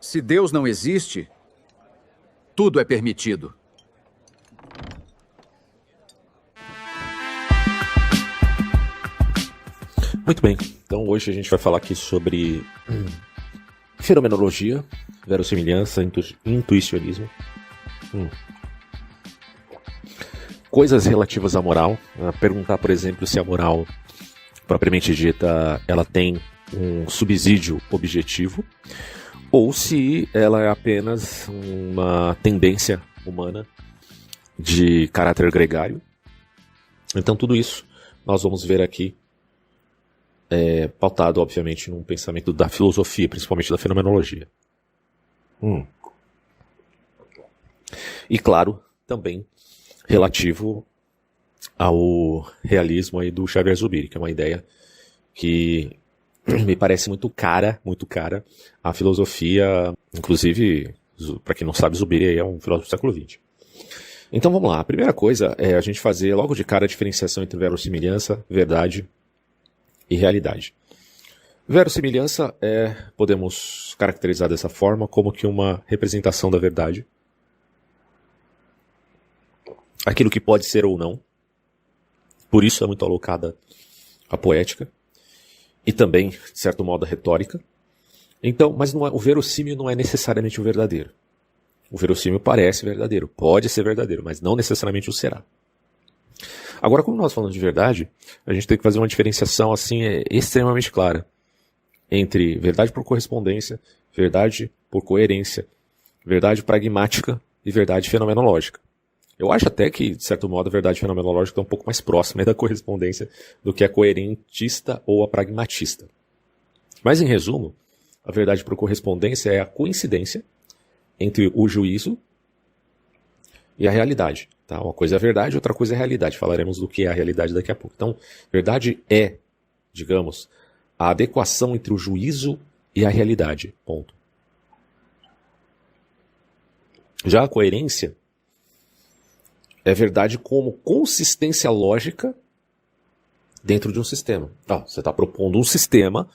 Se Deus não existe, tudo é permitido. Muito bem, então hoje a gente vai falar aqui sobre fenomenologia, verossimilhança, intuicionismo, coisas relativas à moral. Perguntar, por exemplo, se a moral, propriamente dita, ela tem um subsídio objetivo ou se ela é apenas uma tendência humana de caráter gregário. Então tudo isso nós vamos ver aqui, pautado, obviamente, num pensamento da filosofia, principalmente da fenomenologia. E, claro, também relativo ao realismo aí do Xavier Zubiri, que é uma ideia que me parece muito cara à filosofia. Inclusive, para quem não sabe, Zubiri é um filósofo do século XX. Então vamos lá, a primeira coisa é a gente fazer logo de cara a diferenciação entre verossimilhança, verdade e realidade. Verossimilhança podemos caracterizar dessa forma como que uma representação da verdade. Aquilo que pode ser ou não. Por isso é muito alocada a poética. E também, de certo modo, a retórica. Então, mas o verossímil não é necessariamente o verdadeiro. O verossímil parece verdadeiro, pode ser verdadeiro, mas não necessariamente o será. Agora, como nós falamos de verdade, a gente tem que fazer uma diferenciação assim extremamente clara entre verdade por correspondência, verdade por coerência, verdade pragmática e verdade fenomenológica. Eu acho até que, de certo modo, a verdade fenomenológica é um pouco mais próxima da correspondência do que a coerentista ou a pragmatista. Mas, em resumo, a verdade por correspondência é a coincidência entre o juízo e a realidade. Tá? Uma coisa é a verdade, outra coisa é a realidade. Falaremos do que é a realidade daqui a pouco. Então, verdade é, digamos, a adequação entre o juízo e a realidade. Ponto. Já a coerência é verdade como consistência lógica dentro de um sistema. Você está propondo um sistema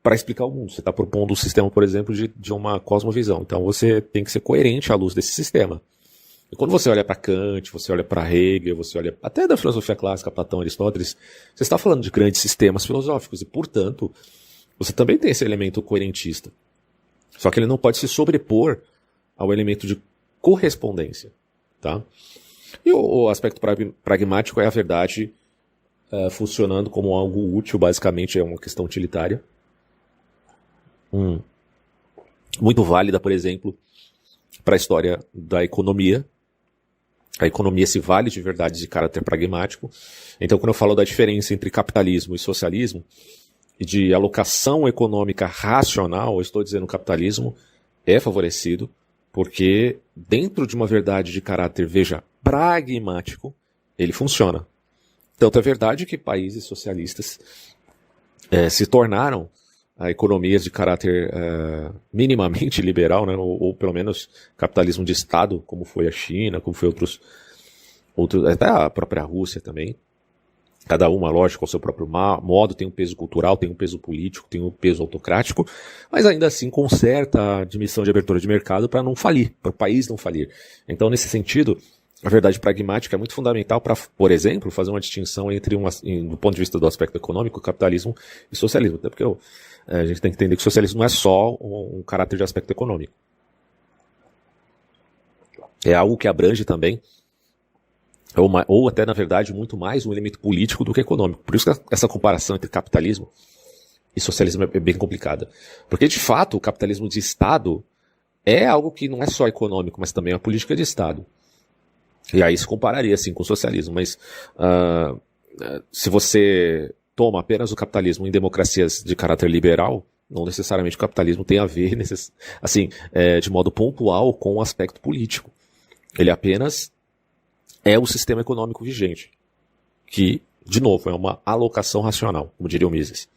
para explicar o mundo. Você está propondo um sistema, por exemplo, de uma cosmovisão. Então você tem que ser coerente à luz desse sistema. E quando você olha para Kant, você olha para Hegel, você olha até da filosofia clássica, Platão, Aristóteles, você está falando de grandes sistemas filosóficos e, portanto, você também tem esse elemento coerentista. Só que ele não pode se sobrepor ao elemento de correspondência. Tá? E o aspecto pragmático é a verdade funcionando como algo útil, basicamente é uma questão utilitária. Muito válida, por exemplo, para a história da economia. A economia se vale de verdades de caráter pragmático. Então, quando eu falo da diferença entre capitalismo e socialismo, e de alocação econômica racional, eu estou dizendo que o capitalismo é favorecido, porque dentro de uma verdade de caráter, veja, pragmático, ele funciona. Tanto é verdade que países socialistas se tornaram economias de caráter minimamente liberal, né, ou pelo menos capitalismo de Estado, como foi a China, como foi outros, até a própria Rússia também. Cada uma, lógico, ao seu próprio modo, tem um peso cultural, tem um peso político, tem um peso autocrático, mas ainda assim com certa admissão de abertura de mercado para não falir, para o país não falir. Então, nesse sentido, a verdade pragmática é muito fundamental para, por exemplo, fazer uma distinção entre, do ponto de vista do aspecto econômico, capitalismo e socialismo. Até porque a gente tem que entender que o socialismo não é só um caráter de aspecto econômico. É algo que abrange também, ou até, na verdade, muito mais um elemento político do que econômico. Por isso que essa comparação entre capitalismo e socialismo é bem complicada. Porque, de fato, o capitalismo de Estado é algo que não é só econômico, mas também é uma política de Estado. E aí se compararia, sim, com o socialismo. Mas se você toma apenas o capitalismo em democracias de caráter liberal, não necessariamente o capitalismo tem a ver, assim, de modo pontual, com o aspecto político. Ele apenas é o sistema econômico vigente, que, de novo, é uma alocação racional, como diria o Mises.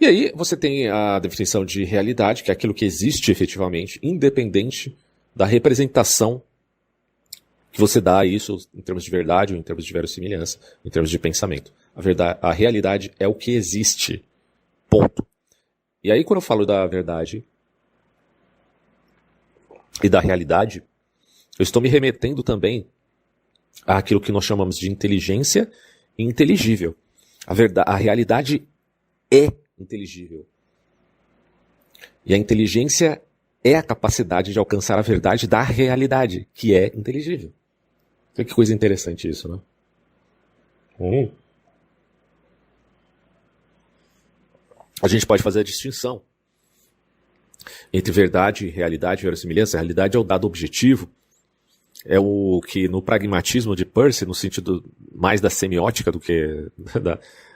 E aí você tem a definição de realidade, que é aquilo que existe efetivamente, independente da representação que você dá a isso em termos de verdade, ou em termos de verossimilhança, em termos de pensamento. A realidade é o que existe. Ponto. E aí, quando eu falo da verdade, e da realidade, eu estou me remetendo também àquilo que nós chamamos de inteligência inteligível. A realidade é inteligível. E a inteligência é a capacidade de alcançar a verdade da realidade, que é inteligível. Que coisa interessante isso, né? A gente pode fazer a distinção entre verdade e realidade, verossimilhança. A realidade é o dado objetivo, é o que no pragmatismo de Peirce, no sentido mais da semiótica do que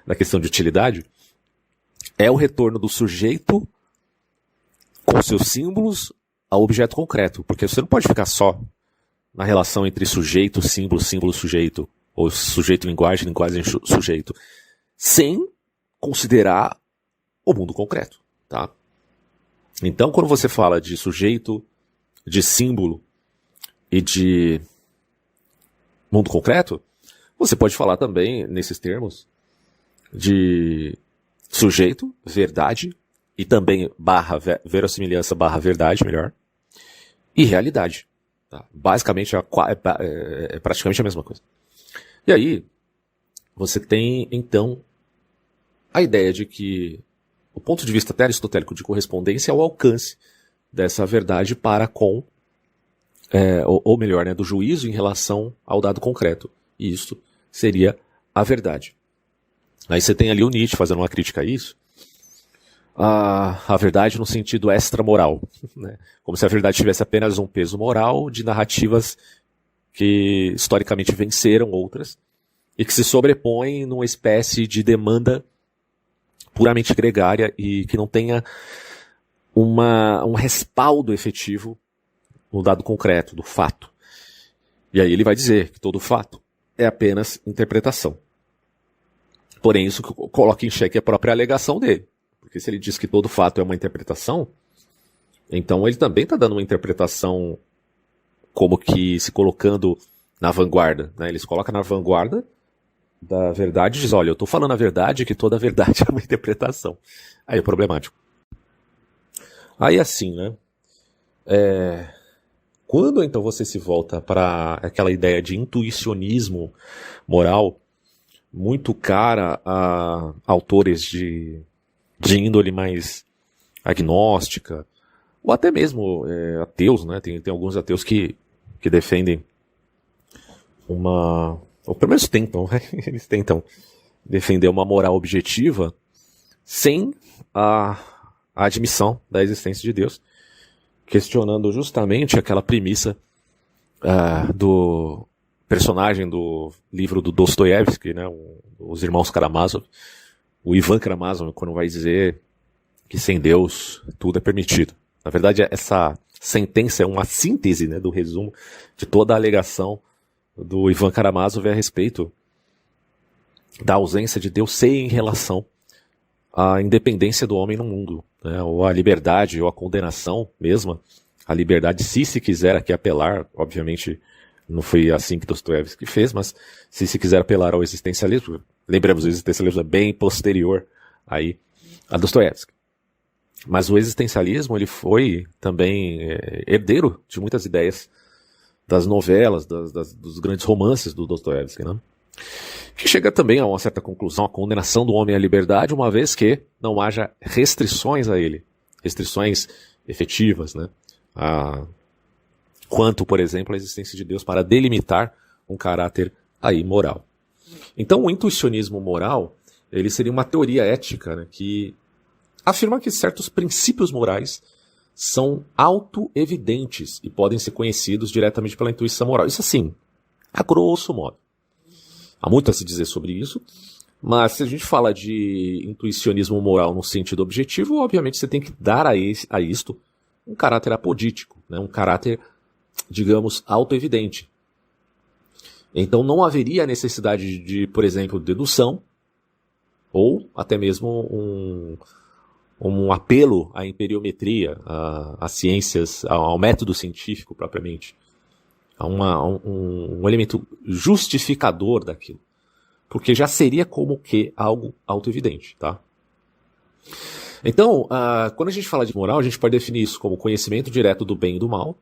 da questão de utilidade, é o retorno do sujeito com seus símbolos ao objeto concreto, porque você não pode ficar só na relação entre sujeito, símbolo, símbolo, sujeito, ou sujeito, linguagem, linguagem, sujeito, sem considerar o mundo concreto, tá? Então, quando você fala de sujeito, de símbolo e de mundo concreto, você pode falar também, nesses termos, de sujeito, verdade, e também verossimilhança barra verdade, melhor, e realidade. Tá? Basicamente, é praticamente a mesma coisa. E aí, você tem, então, a ideia de que o ponto de vista até aristotélico de correspondência é o alcance dessa verdade para com, ou melhor, né, do juízo em relação ao dado concreto. E isso seria a verdade. Aí você tem ali o Nietzsche fazendo uma crítica a isso, a verdade no sentido extramoral, né? Como se a verdade tivesse apenas um peso moral de narrativas que historicamente venceram outras e que se sobrepõem numa espécie de demanda puramente gregária e que não tenha um respaldo efetivo no dado concreto, do fato. E aí ele vai dizer que todo fato é apenas interpretação. Porém, isso coloca em xeque a própria alegação dele. Porque se ele diz que todo fato é uma interpretação, então ele também está dando uma interpretação como que se colocando na vanguarda, né? Ele se coloca na vanguarda da verdade e diz, olha, eu estou falando a verdade, que toda a verdade é uma interpretação. Aí é problemático. Aí assim, né? Quando então você se volta para aquela ideia de intuicionismo moral, muito cara a autores de índole mais agnóstica, ou até mesmo ateus, né? Tem alguns ateus que defendem ou pelo menos tentam, eles tentam defender uma moral objetiva sem a admissão da existência de Deus, questionando justamente aquela premissa do personagem do livro do Dostoiévski, né, os irmãos Karamazov, o Ivan Karamazov, quando vai dizer que sem Deus tudo é permitido. Na verdade, essa sentença é uma síntese, né, do resumo de toda a alegação do Ivan Karamazov a respeito da ausência de Deus ser em relação à independência do homem no mundo, né, ou a liberdade, ou a condenação mesma, a liberdade, se quiser aqui apelar, obviamente não foi assim que Dostoiévski fez, mas se quiser apelar ao existencialismo, lembramos, o existencialismo é bem posterior aí a Dostoiévski. Mas o existencialismo, ele foi também herdeiro de muitas ideias das novelas, dos grandes romances do Dostoiévski, né? Que chega também a uma certa conclusão, a condenação do homem à liberdade, uma vez que não haja restrições a ele, restrições efetivas, né? Quanto, por exemplo, a existência de Deus para delimitar um caráter aí moral. Então, o intuicionismo moral, ele seria uma teoria ética, né, que afirma que certos princípios morais são auto-evidentes e podem ser conhecidos diretamente pela intuição moral. Isso assim, a grosso modo. Há muito a se dizer sobre isso, mas se a gente fala de intuicionismo moral no sentido objetivo, obviamente você tem que dar a isto um caráter apodítico, né, um caráter, digamos, auto-evidente. Então não haveria necessidade de, por exemplo, dedução, ou até mesmo um apelo à emperiometria, às ciências, ao método científico propriamente, a um elemento justificador daquilo, porque já seria como que algo auto-evidente, tá? Então, quando a gente fala de moral, a gente pode definir isso como conhecimento direto do bem e do mal,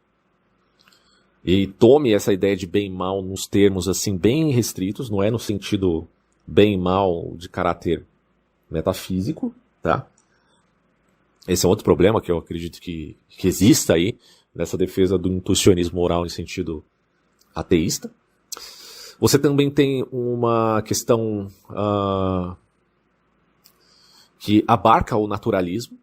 E tome essa ideia de bem e mal nos termos assim bem restritos, não é no sentido bem e mal de caráter metafísico, tá? Esse é outro problema que eu acredito que exista aí, nessa defesa do intuicionismo moral em sentido ateísta. Você também tem uma questão que abarca o naturalismo,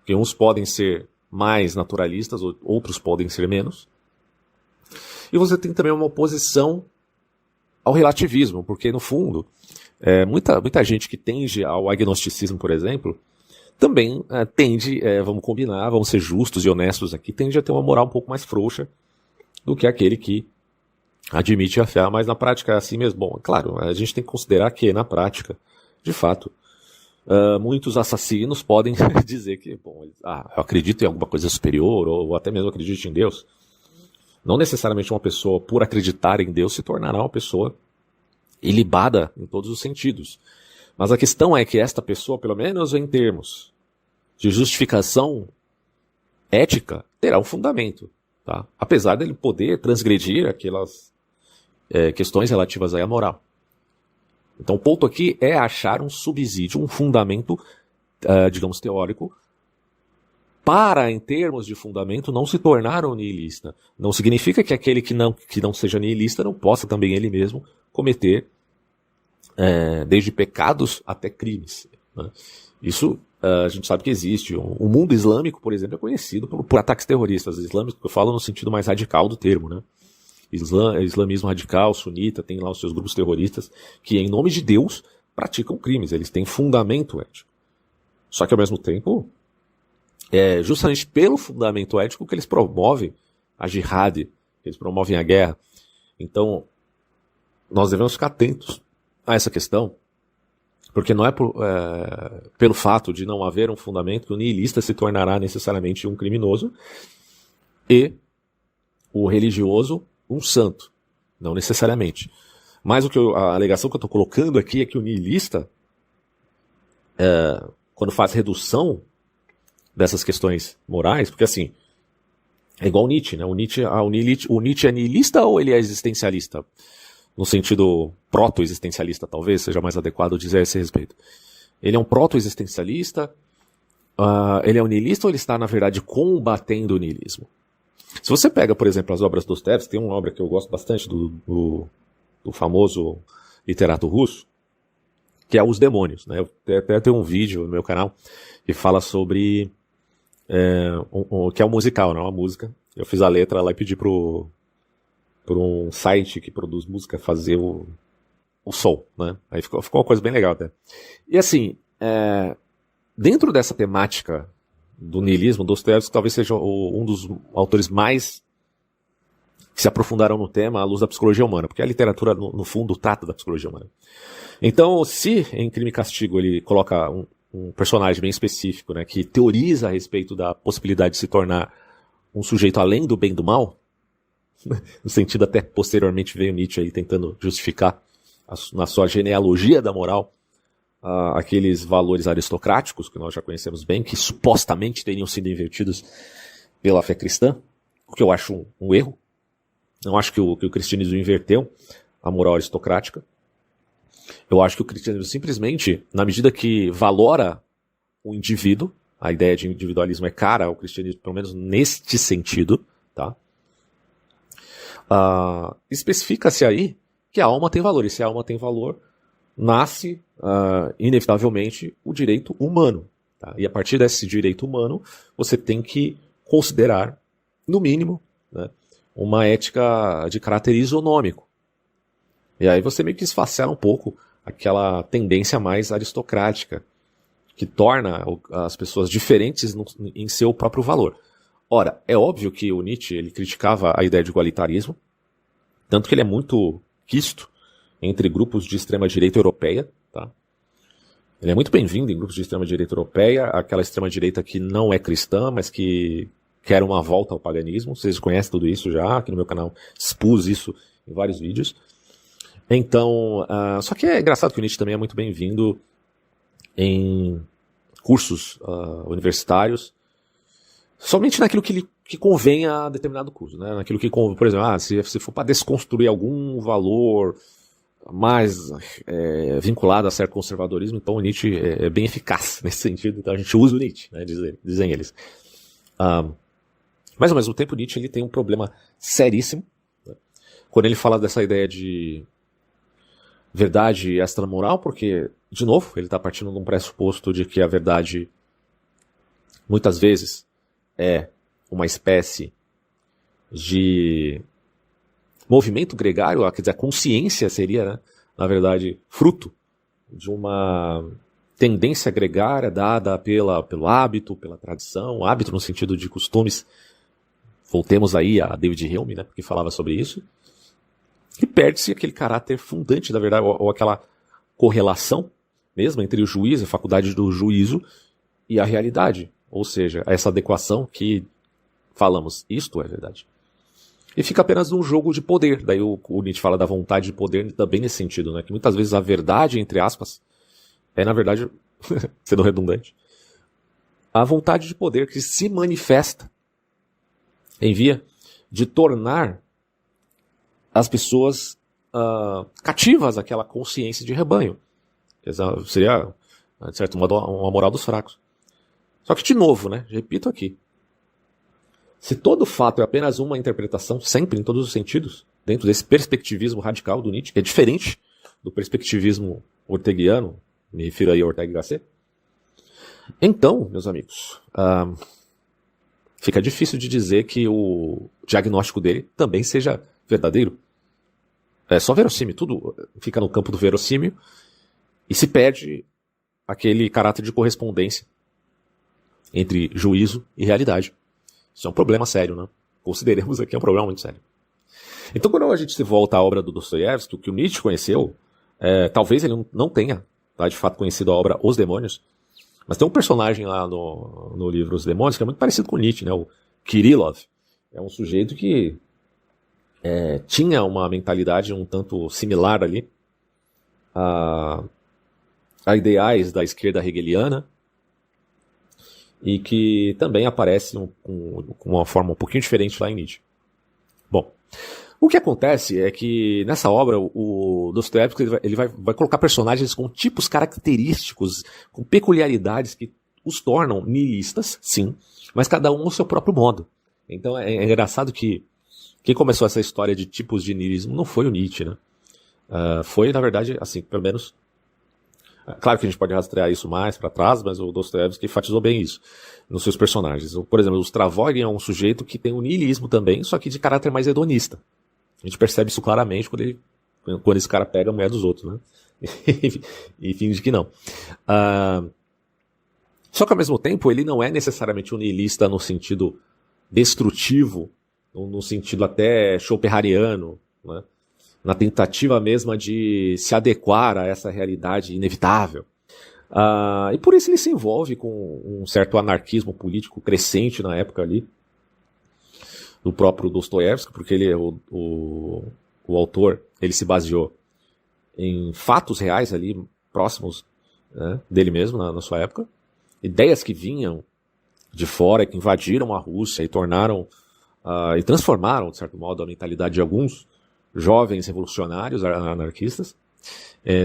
que uns podem ser mais naturalistas, outros podem ser menos. E você tem também uma oposição ao relativismo, porque no fundo, muita gente que tende ao agnosticismo, por exemplo, também tende, vamos combinar, vamos ser justos e honestos aqui, tende a ter uma moral um pouco mais frouxa do que aquele que admite a fé, mas na prática é assim mesmo. Bom, claro, a gente tem que considerar que na prática, de fato, muitos assassinos podem dizer que, bom, eu acredito em alguma coisa superior, ou até mesmo acredito em Deus. Não necessariamente uma pessoa, por acreditar em Deus, se tornará uma pessoa ilibada em todos os sentidos. Mas a questão é que esta pessoa, pelo menos em termos de justificação ética, terá um fundamento. Tá? Apesar dele poder transgredir aquelas questões relativas à moral. Então o ponto aqui é achar um subsídio, um fundamento, digamos, teórico, para, em termos de fundamento, não se tornar um nihilista. Não significa que aquele que não seja nihilista não possa também ele mesmo cometer desde pecados até crimes. Né? Isso a gente sabe que existe. O mundo islâmico, por exemplo, é conhecido por ataques terroristas. Islâmicos, que eu falo no sentido mais radical do termo, né? Islamismo radical, sunita, tem lá os seus grupos terroristas que, em nome de Deus, praticam crimes. Eles têm fundamento ético. Só que, ao mesmo tempo, é justamente pelo fundamento ético que eles promovem a jihad, que eles promovem a guerra. Então, nós devemos ficar atentos a essa questão, porque não é pelo fato de não haver um fundamento que o nihilista se tornará necessariamente um criminoso e o religioso um santo. Não necessariamente. Mas a alegação que eu estou colocando aqui é que o nihilista, quando faz redução dessas questões morais, porque assim, é igual o Nietzsche, né? O Nietzsche é nihilista ou ele é existencialista? No sentido proto-existencialista, talvez seja mais adequado dizer a esse respeito. Ele é um proto-existencialista, ele é um nihilista ou ele está, na verdade, combatendo o nihilismo? Se você pega, por exemplo, as obras dos Dostoiévski, tem uma obra que eu gosto bastante do famoso literato russo, que é Os Demônios. Né? Eu até tenho um vídeo no meu canal que fala sobre que é um musical, não é uma música. Eu fiz a letra lá e pedi por um site que produz música fazer o som, né? Aí ficou uma coisa bem legal até. E assim, dentro dessa temática do niilismo, Dostoiévski talvez seja um dos autores mais que se aprofundaram no tema à luz da psicologia humana, porque a literatura, no fundo, trata da psicologia humana. Então, se em Crime e Castigo ele coloca um personagem bem específico, né, que teoriza a respeito da possibilidade de se tornar um sujeito além do bem e do mal, no sentido até posteriormente veio Nietzsche aí tentando justificar na sua genealogia da moral aqueles valores aristocráticos que nós já conhecemos bem, que supostamente teriam sido invertidos pela fé cristã, o que eu acho um erro. Não acho que o cristianismo inverteu a moral aristocrática. Eu acho que o cristianismo simplesmente, na medida que valora o indivíduo, a ideia de individualismo é cara ao cristianismo, pelo menos neste sentido, tá? Especifica-se aí que a alma tem valor, e se a alma tem valor, nasce inevitavelmente o direito humano. Tá? E a partir desse direito humano, você tem que considerar, no mínimo, né, uma ética de caráter isonômico. E aí você meio que esfacela um pouco aquela tendência mais aristocrática, que torna as pessoas diferentes em seu próprio valor. Ora, é óbvio que o Nietzsche ele criticava a ideia de igualitarismo, tanto que ele é muito quisto entre grupos de extrema-direita europeia. Tá? Ele é muito bem-vindo em grupos de extrema-direita europeia, aquela extrema-direita que não é cristã, mas que quer uma volta ao paganismo. Vocês conhecem tudo isso já, aqui no meu canal expus isso em vários vídeos. Então, só que é engraçado que o Nietzsche também é muito bem-vindo em cursos universitários, somente naquilo que que convém a determinado curso, né? Naquilo que, por exemplo, se for para desconstruir algum valor mais vinculado a certo conservadorismo, então o Nietzsche é bem eficaz nesse sentido, então a gente usa o Nietzsche, né, dizem eles. Mas ao mesmo tempo Nietzsche ele tem um problema seríssimo, né, quando ele fala dessa ideia de verdade extramoral, porque, de novo, ele está partindo de um pressuposto de que a verdade muitas vezes é uma espécie de movimento gregário, quer dizer, a consciência seria, né, na verdade, fruto de uma tendência gregária dada pelo hábito, pela tradição, hábito no sentido de costumes. Voltemos aí a David Hume, né, que falava sobre isso. E perde-se aquele caráter fundante da verdade, ou aquela correlação mesmo entre o juízo, a faculdade do juízo e a realidade. Ou seja, essa adequação que falamos, isto é verdade. E fica apenas um jogo de poder. Daí o Nietzsche fala da vontade de poder também nesse sentido, né? Que muitas vezes a verdade, entre aspas, é na verdade, sendo redundante, a vontade de poder que se manifesta em via de tornar as pessoas cativas àquela consciência de rebanho. Essa seria, de certo modo, uma moral dos fracos. Só que, de novo, né? Repito aqui. Se todo fato é apenas uma interpretação, sempre, em todos os sentidos, dentro desse perspectivismo radical do Nietzsche, que é diferente do perspectivismo orteguiano, me refiro aí a Ortega y Gasset, então, meus amigos, fica difícil de dizer que o diagnóstico dele também seja verdadeiro. É só verossímil, tudo fica no campo do verossímil e se perde aquele caráter de correspondência entre juízo e realidade. Isso é um problema sério, né? Consideremos aqui um problema muito sério. Então, quando a gente se volta à obra do Dostoiévski, o que o Nietzsche conheceu, talvez ele não tenha, tá, de fato, conhecido a obra Os Demônios, mas tem um personagem lá no livro Os Demônios que é muito parecido com Nietzsche, né? O Kirillov. É um sujeito que tinha uma mentalidade um tanto similar ali a ideais da esquerda hegeliana, e que também aparece com uma forma um pouquinho diferente lá em Nietzsche. Bom, o que acontece é que nessa obra o Dostoiévski ele vai colocar personagens com tipos característicos, com peculiaridades que os tornam nihilistas, sim, mas cada um ao seu próprio modo. Então é engraçado que quem começou essa história de tipos de nihilismo não foi o Nietzsche, né? Foi, na verdade, assim, pelo menos... Claro que a gente pode rastrear isso mais para trás, mas o Dostoiévski enfatizou bem isso nos seus personagens. Por exemplo, o Stravogin é um sujeito que tem um niilismo também, só que de caráter mais hedonista. A gente percebe isso claramente quando esse cara pega a mulher dos outros, né? E finge que não. Só que ao mesmo tempo ele não é necessariamente um niilista no sentido destrutivo, no sentido até schopenhaueriano, né? Na tentativa mesma de se adequar a essa realidade inevitável. E por isso ele se envolve com um certo anarquismo político crescente na época ali, do próprio Dostoiévski, porque ele, o autor, ele se baseou em fatos reais ali, próximos, né, dele mesmo, na sua época, ideias que vinham de fora, que invadiram a Rússia e tornaram, e transformaram, de certo modo, a mentalidade de alguns jovens revolucionários, anarquistas.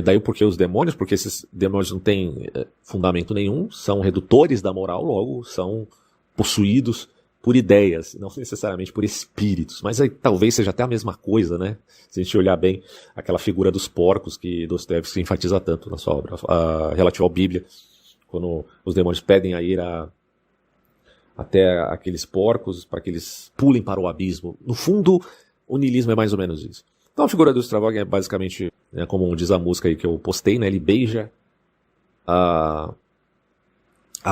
Daí o porquê os demônios, porque esses demônios não têm fundamento nenhum, são redutores da moral, logo são possuídos por ideias, não necessariamente por espíritos, mas aí talvez seja até a mesma coisa, né? Se a gente olhar bem aquela figura dos porcos que Dostoiévski enfatiza tanto na sua obra, relativa à Bíblia, quando os demônios pedem a ir até aqueles porcos para que eles pulem para o abismo. No fundo, o niilismo é mais ou menos isso. Então a figura do Stravogin é basicamente, né, como diz a música aí que eu postei, né, ele beija a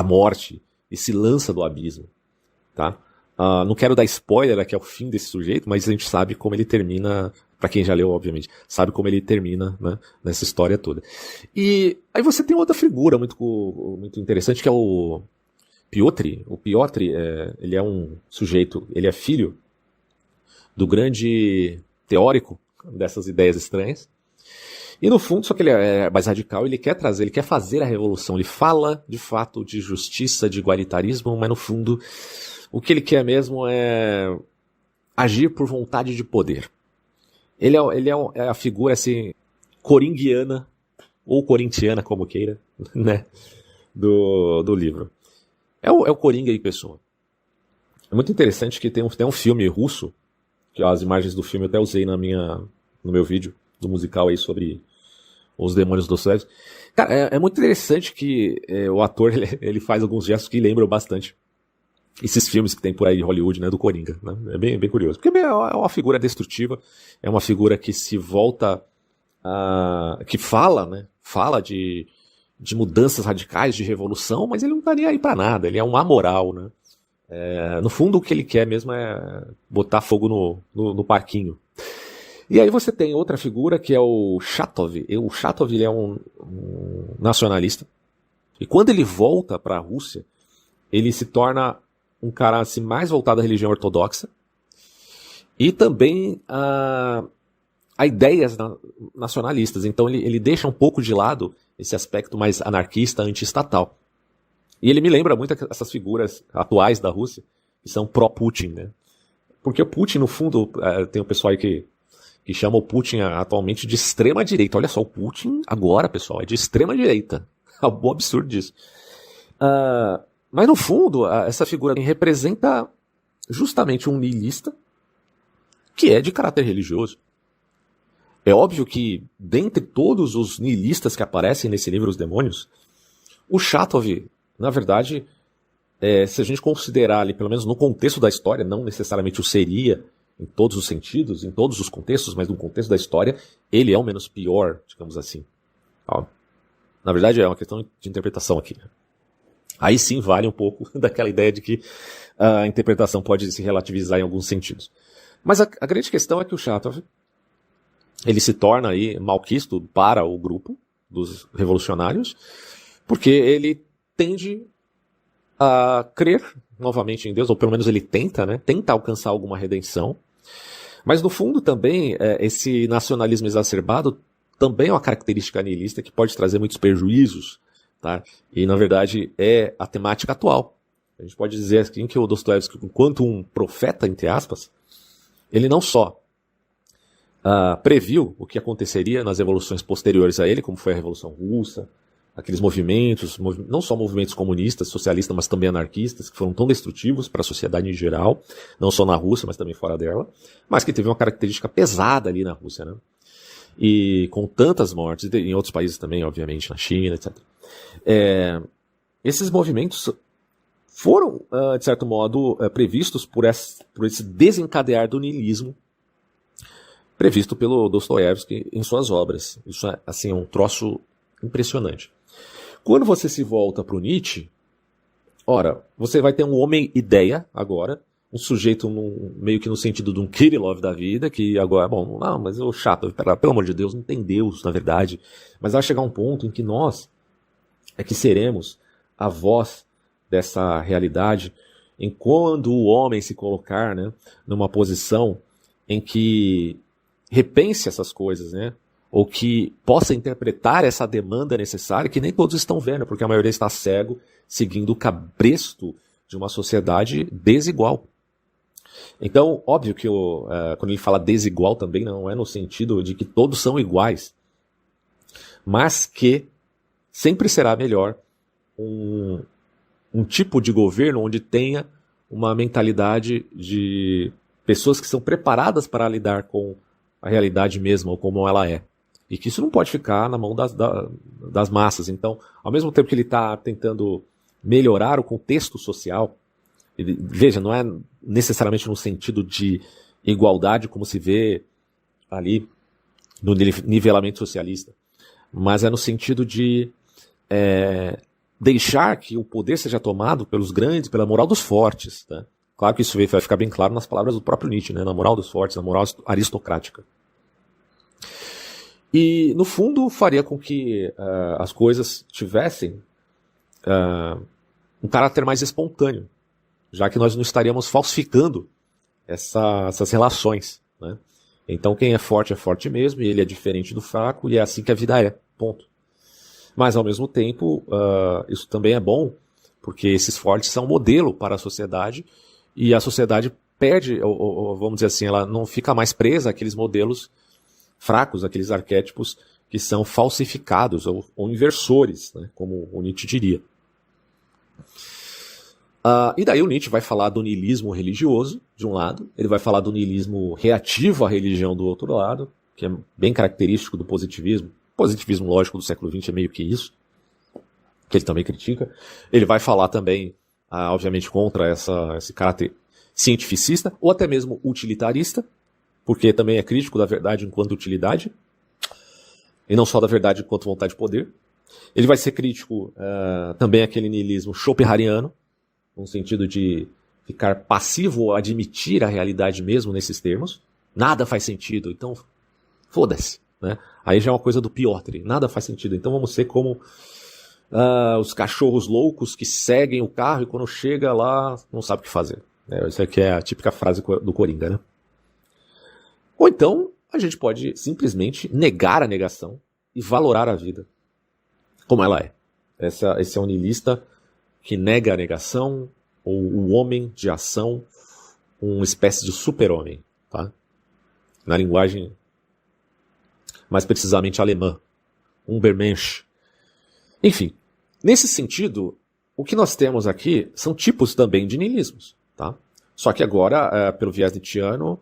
morte e se lança do abismo. Tá? Não quero dar spoiler aqui ao fim desse sujeito, mas a gente sabe como ele termina, para quem já leu, obviamente, sabe como ele termina, né, nessa história toda. E aí você tem outra figura muito interessante, que é o Piotr. O Piotr, ele é um sujeito, ele é filho do grande teórico dessas ideias estranhas, E no fundo, só que ele é mais radical, ele quer fazer a revolução. Ele fala, de fato, de justiça, de igualitarismo, mas no fundo, o que ele quer mesmo é agir por vontade de poder. É a figura, assim, coringuiana, ou corintiana, como queira, né, do livro. É o Coringa em pessoa. É muito interessante que tem um filme russo, que as imagens do filme eu até usei no meu vídeo do musical aí sobre os demônios do Dostoiévski. Cara, é muito interessante que o ator ele faz alguns gestos que lembram bastante esses filmes que tem por aí de Hollywood, né, do Coringa. Né? É bem curioso. Porque é uma figura destrutiva, é uma figura que se volta que fala, né? Fala de mudanças radicais, de revolução, mas ele não tá nem aí pra nada, ele é um amoral, né? No fundo, o que ele quer mesmo é botar fogo no parquinho. E aí você tem outra figura que é o Chatov. O Chatov ele é um nacionalista. E quando ele volta para a Rússia, ele se torna um cara assim, mais voltado à religião ortodoxa e também a ideias nacionalistas. Então ele deixa um pouco de lado esse aspecto mais anarquista, anti-estatal. E ele me lembra muito essas figuras atuais da Rússia, que são pró-Putin, né? Porque o Putin, no fundo, tem o pessoal aí que chama o Putin atualmente de extrema-direita. Olha só, o Putin agora, pessoal, é de extrema-direita. É um absurdo disso. Mas, no fundo, essa figura representa justamente um niilista que é de caráter religioso. É óbvio que, dentre todos os niilistas que aparecem nesse livro Os Demônios, o Chatov, na verdade, se a gente considerar ali, pelo menos no contexto da história, não necessariamente o seria em todos os sentidos, em todos os contextos, mas no contexto da história, ele é o menos pior, digamos assim. Na verdade, é uma questão de interpretação aqui. Aí sim vale um pouco daquela ideia de que a interpretação pode se relativizar em alguns sentidos. Mas a grande questão é que o Chatov, ele se torna aí malquisto para o grupo dos revolucionários, porque ele tende a crer novamente em Deus, ou pelo menos ele tenta, né? Tenta alcançar alguma redenção. Mas no fundo também, esse nacionalismo exacerbado também é uma característica nihilista que pode trazer muitos prejuízos, tá? E na verdade é a temática atual. A gente pode dizer assim que o Dostoiévski, enquanto um profeta, entre aspas, ele não só previu o que aconteceria nas revoluções posteriores a ele, como foi a Revolução Russa, aqueles movimentos, não só movimentos comunistas, socialistas, mas também anarquistas, que foram tão destrutivos para a sociedade em geral, não só na Rússia, mas também fora dela, mas que teve uma característica pesada ali na Rússia, né? E com tantas mortes, em outros países também, obviamente, na China, etc. Esses movimentos foram, de certo modo, previstos por esse desencadear do niilismo previsto pelo Dostoiévski em suas obras. Isso é assim, um troço impressionante. Quando você se volta para o Nietzsche, ora, você vai ter um homem-ideia agora, um sujeito meio que no sentido de um Kirillov da vida, que agora, bom, não, mas o chato, pelo amor de Deus, não tem Deus, na verdade. Mas vai chegar um ponto em que nós é que seremos a voz dessa realidade, enquanto o homem se colocar, né, numa posição em que repense essas coisas, né? Ou que possa interpretar essa demanda necessária, que nem todos estão vendo, porque a maioria está cego, seguindo o cabresto de uma sociedade desigual. Então, óbvio que quando ele fala desigual também não é no sentido de que todos são iguais, mas que sempre será melhor um tipo de governo onde tenha uma mentalidade de pessoas que são preparadas para lidar com a realidade mesma, ou como ela é. E que isso não pode ficar na mão das massas. Então, ao mesmo tempo que ele está tentando melhorar o contexto social, veja, não é necessariamente no sentido de igualdade, como se vê ali no nivelamento socialista, mas é no sentido de deixar que o poder seja tomado pelos grandes, pela moral dos fortes. Tá? Claro que isso vai ficar bem claro nas palavras do próprio Nietzsche, né? Na moral dos fortes, na moral aristocrática. E, no fundo, faria com que as coisas tivessem um caráter mais espontâneo, já que nós não estaríamos falsificando essas relações, né? Então quem é forte mesmo, e ele é diferente do fraco, e é assim que a vida é, ponto. Mas ao mesmo tempo, isso também é bom, porque esses fortes são modelo para a sociedade, e a sociedade perde, ou vamos dizer assim, ela não fica mais presa àqueles modelos fracos, aqueles arquétipos que são falsificados ou inversores, né, como o Nietzsche diria. E daí o Nietzsche vai falar do niilismo religioso, de um lado, ele vai falar do niilismo reativo à religião do outro lado, que é bem característico do positivismo. O positivismo lógico do século XX é meio que isso, que ele também critica. Ele vai falar também, obviamente, contra esse caráter cientificista, ou até mesmo utilitarista, porque também é crítico da verdade enquanto utilidade, e não só da verdade enquanto vontade de poder. Ele vai ser crítico também àquele niilismo schopenhaueriano, no sentido de ficar passivo ou admitir a realidade mesmo nesses termos. Nada faz sentido, então foda-se. Né? Aí já é uma coisa do Piotr, nada faz sentido, então vamos ser como os cachorros loucos que seguem o carro e quando chega lá não sabe o que fazer. Isso aqui é a típica frase do Coringa, né? Ou então a gente pode simplesmente negar a negação e valorar a vida como ela é. Esse é um niilista que nega a negação, ou o homem de ação, uma espécie de super-homem, tá? Na linguagem mais precisamente alemã, Übermensch. Enfim, nesse sentido, o que nós temos aqui são tipos também de niilismos, tá? Só que agora, pelo viés nietzschiano,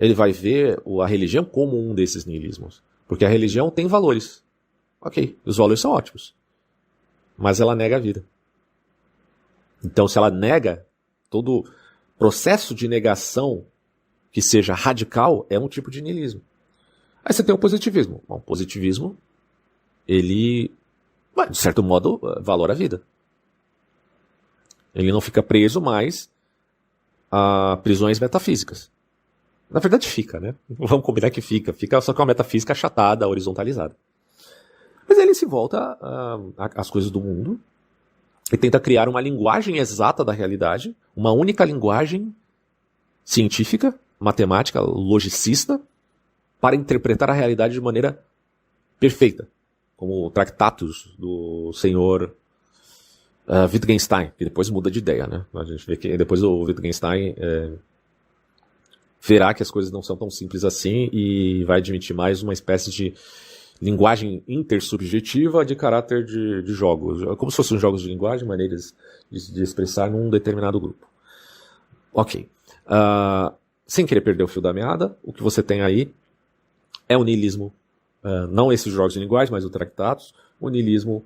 ele vai ver a religião como um desses niilismos. Porque a religião tem valores. Ok, os valores são ótimos. Mas ela nega a vida. Então, se ela nega, todo processo de negação que seja radical é um tipo de niilismo. Aí você tem o positivismo. Bom, o positivismo, ele, de certo modo, valora a vida. Ele não fica preso mais a prisões metafísicas. Na verdade fica, né? Vamos combinar que fica. Fica só com a metafísica achatada, horizontalizada. Mas ele se volta às coisas do mundo e tenta criar uma linguagem exata da realidade, uma única linguagem científica, matemática, logicista, para interpretar a realidade de maneira perfeita. Como o Tractatus do senhor Wittgenstein, que depois muda de ideia, né? A gente vê que depois o Wittgenstein verá que as coisas não são tão simples assim e vai admitir mais uma espécie de linguagem intersubjetiva de caráter de jogos. Como se fossem jogos de linguagem, maneiras de expressar num determinado grupo. Ok. Sem querer perder o fio da meada, o que você tem aí é o niilismo, não esses jogos de linguagem, mas o Tractatus, o niilismo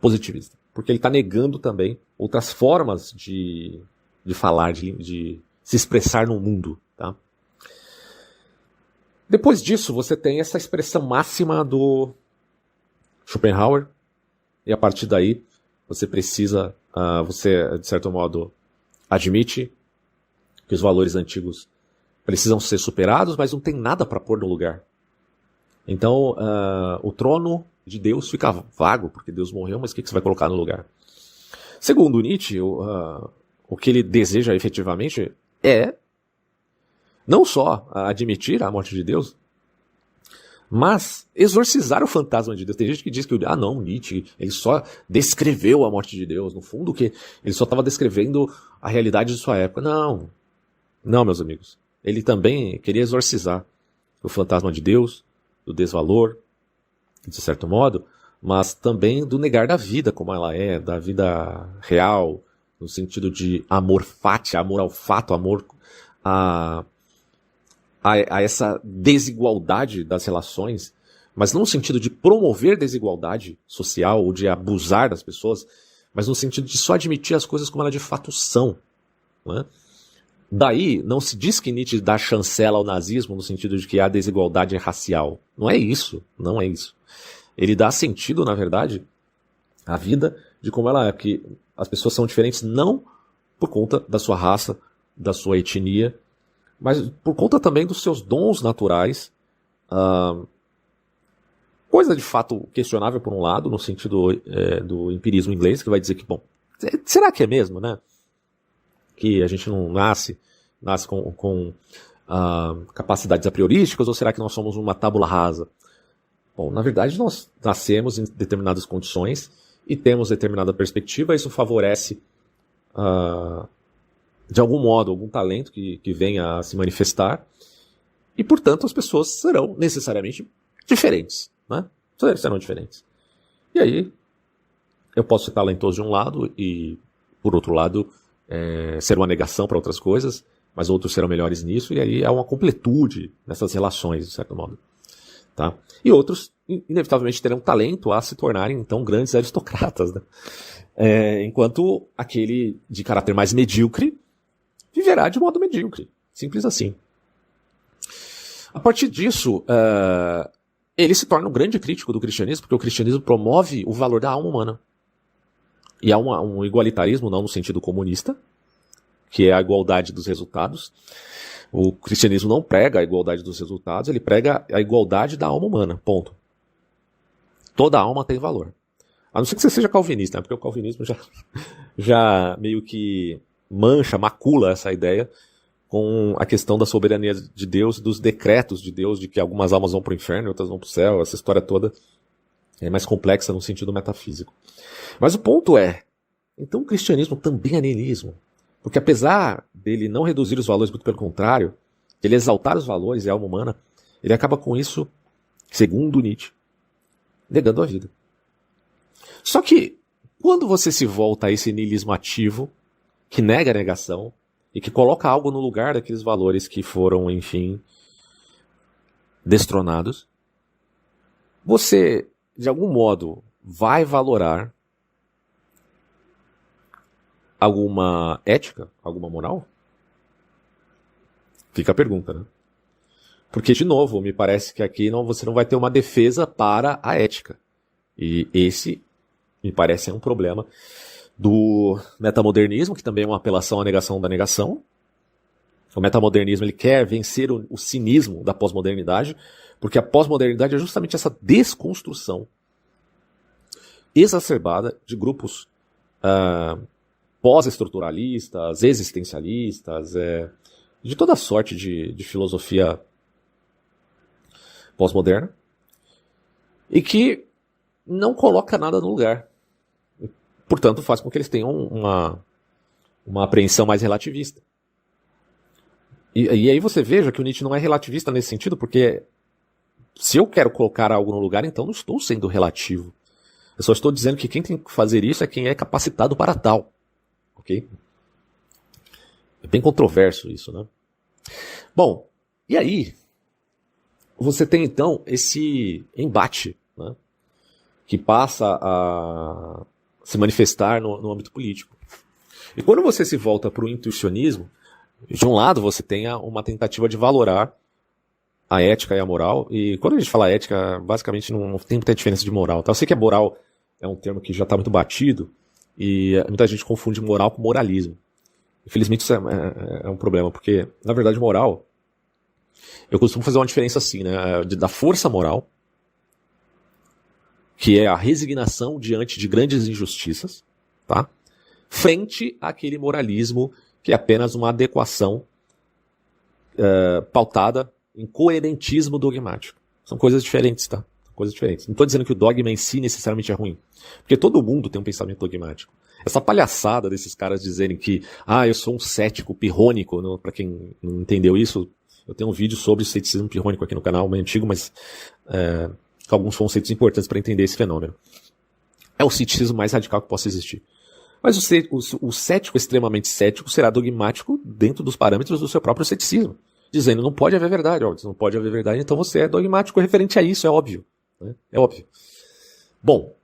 positivista. Porque ele está negando também outras formas de falar, de se expressar no mundo. Tá? Depois disso, você tem essa expressão máxima do Schopenhauer, e a partir daí você precisa, você de certo modo admite que os valores antigos precisam ser superados, mas não tem nada para pôr no lugar. Então, o trono de Deus fica vago, porque Deus morreu, mas o que você vai colocar no lugar? Segundo Nietzsche, o que ele deseja efetivamente é não só admitir a morte de Deus, mas exorcizar o fantasma de Deus. Tem gente que diz que, não, Nietzsche, ele só descreveu a morte de Deus. No fundo, que ele só estava descrevendo a realidade de sua época. Não, meus amigos. Ele também queria exorcizar o fantasma de Deus, do desvalor, de certo modo, mas também do negar da vida como ela é, da vida real, no sentido de amor fati, amor ao fato, amor a essa desigualdade das relações, mas não no sentido de promover desigualdade social ou de abusar das pessoas, mas no sentido de só admitir as coisas como elas de fato são. Né? Daí, não se diz que Nietzsche dá chancela ao nazismo no sentido de que a desigualdade é racial. Não é isso, não é isso. Ele dá sentido, na verdade, à vida de como ela é, que as pessoas são diferentes não por conta da sua raça, da sua etnia, mas por conta também dos seus dons naturais, coisa de fato questionável por um lado, no sentido do empirismo inglês, que vai dizer que, bom, será que é mesmo, né? Que a gente não nasce com capacidades a priorísticas, ou será que nós somos uma tábula rasa? Bom, na verdade nós nascemos em determinadas condições e temos determinada perspectiva, isso favorece, de algum modo, algum talento que venha a se manifestar, e portanto as pessoas serão necessariamente diferentes, né? Serão diferentes. E aí, eu posso ser talentoso de um lado e, por outro lado, ser uma negação para outras coisas, mas outros serão melhores nisso, e aí há uma completude nessas relações, de certo modo. Tá? E outros, inevitavelmente, terão talento a se tornarem, então, grandes aristocratas. Né? Enquanto aquele de caráter mais medíocre viverá de modo medíocre. Simples assim. A partir disso, ele se torna um grande crítico do cristianismo, porque o cristianismo promove o valor da alma humana. E há um igualitarismo, não no sentido comunista, que é a igualdade dos resultados. O cristianismo não prega a igualdade dos resultados, ele prega a igualdade da alma humana, ponto. Toda alma tem valor. A não ser que você seja calvinista, né? Porque o calvinismo já meio que macula essa ideia com a questão da soberania de Deus, dos decretos de Deus, de que algumas almas vão para o inferno e outras vão para o céu. Essa história toda é mais complexa no sentido metafísico. Mas o ponto é, então o cristianismo também é niilismo. Porque apesar dele não reduzir os valores, muito pelo contrário, ele exaltar os valores e a alma humana, ele acaba com isso, segundo Nietzsche, negando a vida. Só que, quando você se volta a esse niilismo ativo, que nega a negação, e que coloca algo no lugar daqueles valores que foram, enfim, destronados, você, de algum modo, vai valorar alguma ética, alguma moral? Fica a pergunta, né? Porque, de novo, me parece que aqui você não vai ter uma defesa para a ética. E esse, me parece, é um problema do metamodernismo, que também é uma apelação à negação da negação. O metamodernismo ele quer vencer o cinismo da pós-modernidade, porque a pós-modernidade é justamente essa desconstrução exacerbada de grupos pós-estruturalistas, existencialistas, de toda sorte de filosofia pós-moderna, e que não coloca nada no lugar. Portanto, faz com que eles tenham uma apreensão mais relativista. E aí você veja que o Nietzsche não é relativista nesse sentido, porque se eu quero colocar algo no lugar, então não estou sendo relativo. Eu só estou dizendo que quem tem que fazer isso é quem é capacitado para tal. Ok? É bem controverso isso, né? Bom, e aí você tem então esse embate, né, que passa a se manifestar no âmbito político. E quando você se volta para o intuicionismo, de um lado você tem uma tentativa de valorar a ética e a moral, e quando a gente fala ética, basicamente não tem muita diferença de moral. Tá? Eu sei que a moral é um termo que já está muito batido, e muita gente confunde moral com moralismo. Infelizmente isso é um problema, porque, na verdade, moral, eu costumo fazer uma diferença assim, né, da força moral, que é a resignação diante de grandes injustiças, tá? Frente àquele moralismo que é apenas uma adequação pautada em coerentismo dogmático. São coisas diferentes, tá? Coisas diferentes. Não estou dizendo que o dogma em si necessariamente é ruim, porque todo mundo tem um pensamento dogmático. Essa palhaçada desses caras dizerem que eu sou um cético pirrônico, para quem não entendeu isso, eu tenho um vídeo sobre o ceticismo pirrônico aqui no canal, meio antigo, mas alguns conceitos importantes para entender esse fenômeno. É o ceticismo mais radical que possa existir. Mas o cético extremamente cético será dogmático dentro dos parâmetros do seu próprio ceticismo, dizendo não pode haver verdade, se não pode haver verdade, então você é dogmático referente a isso, é óbvio. Né? É óbvio. Bom,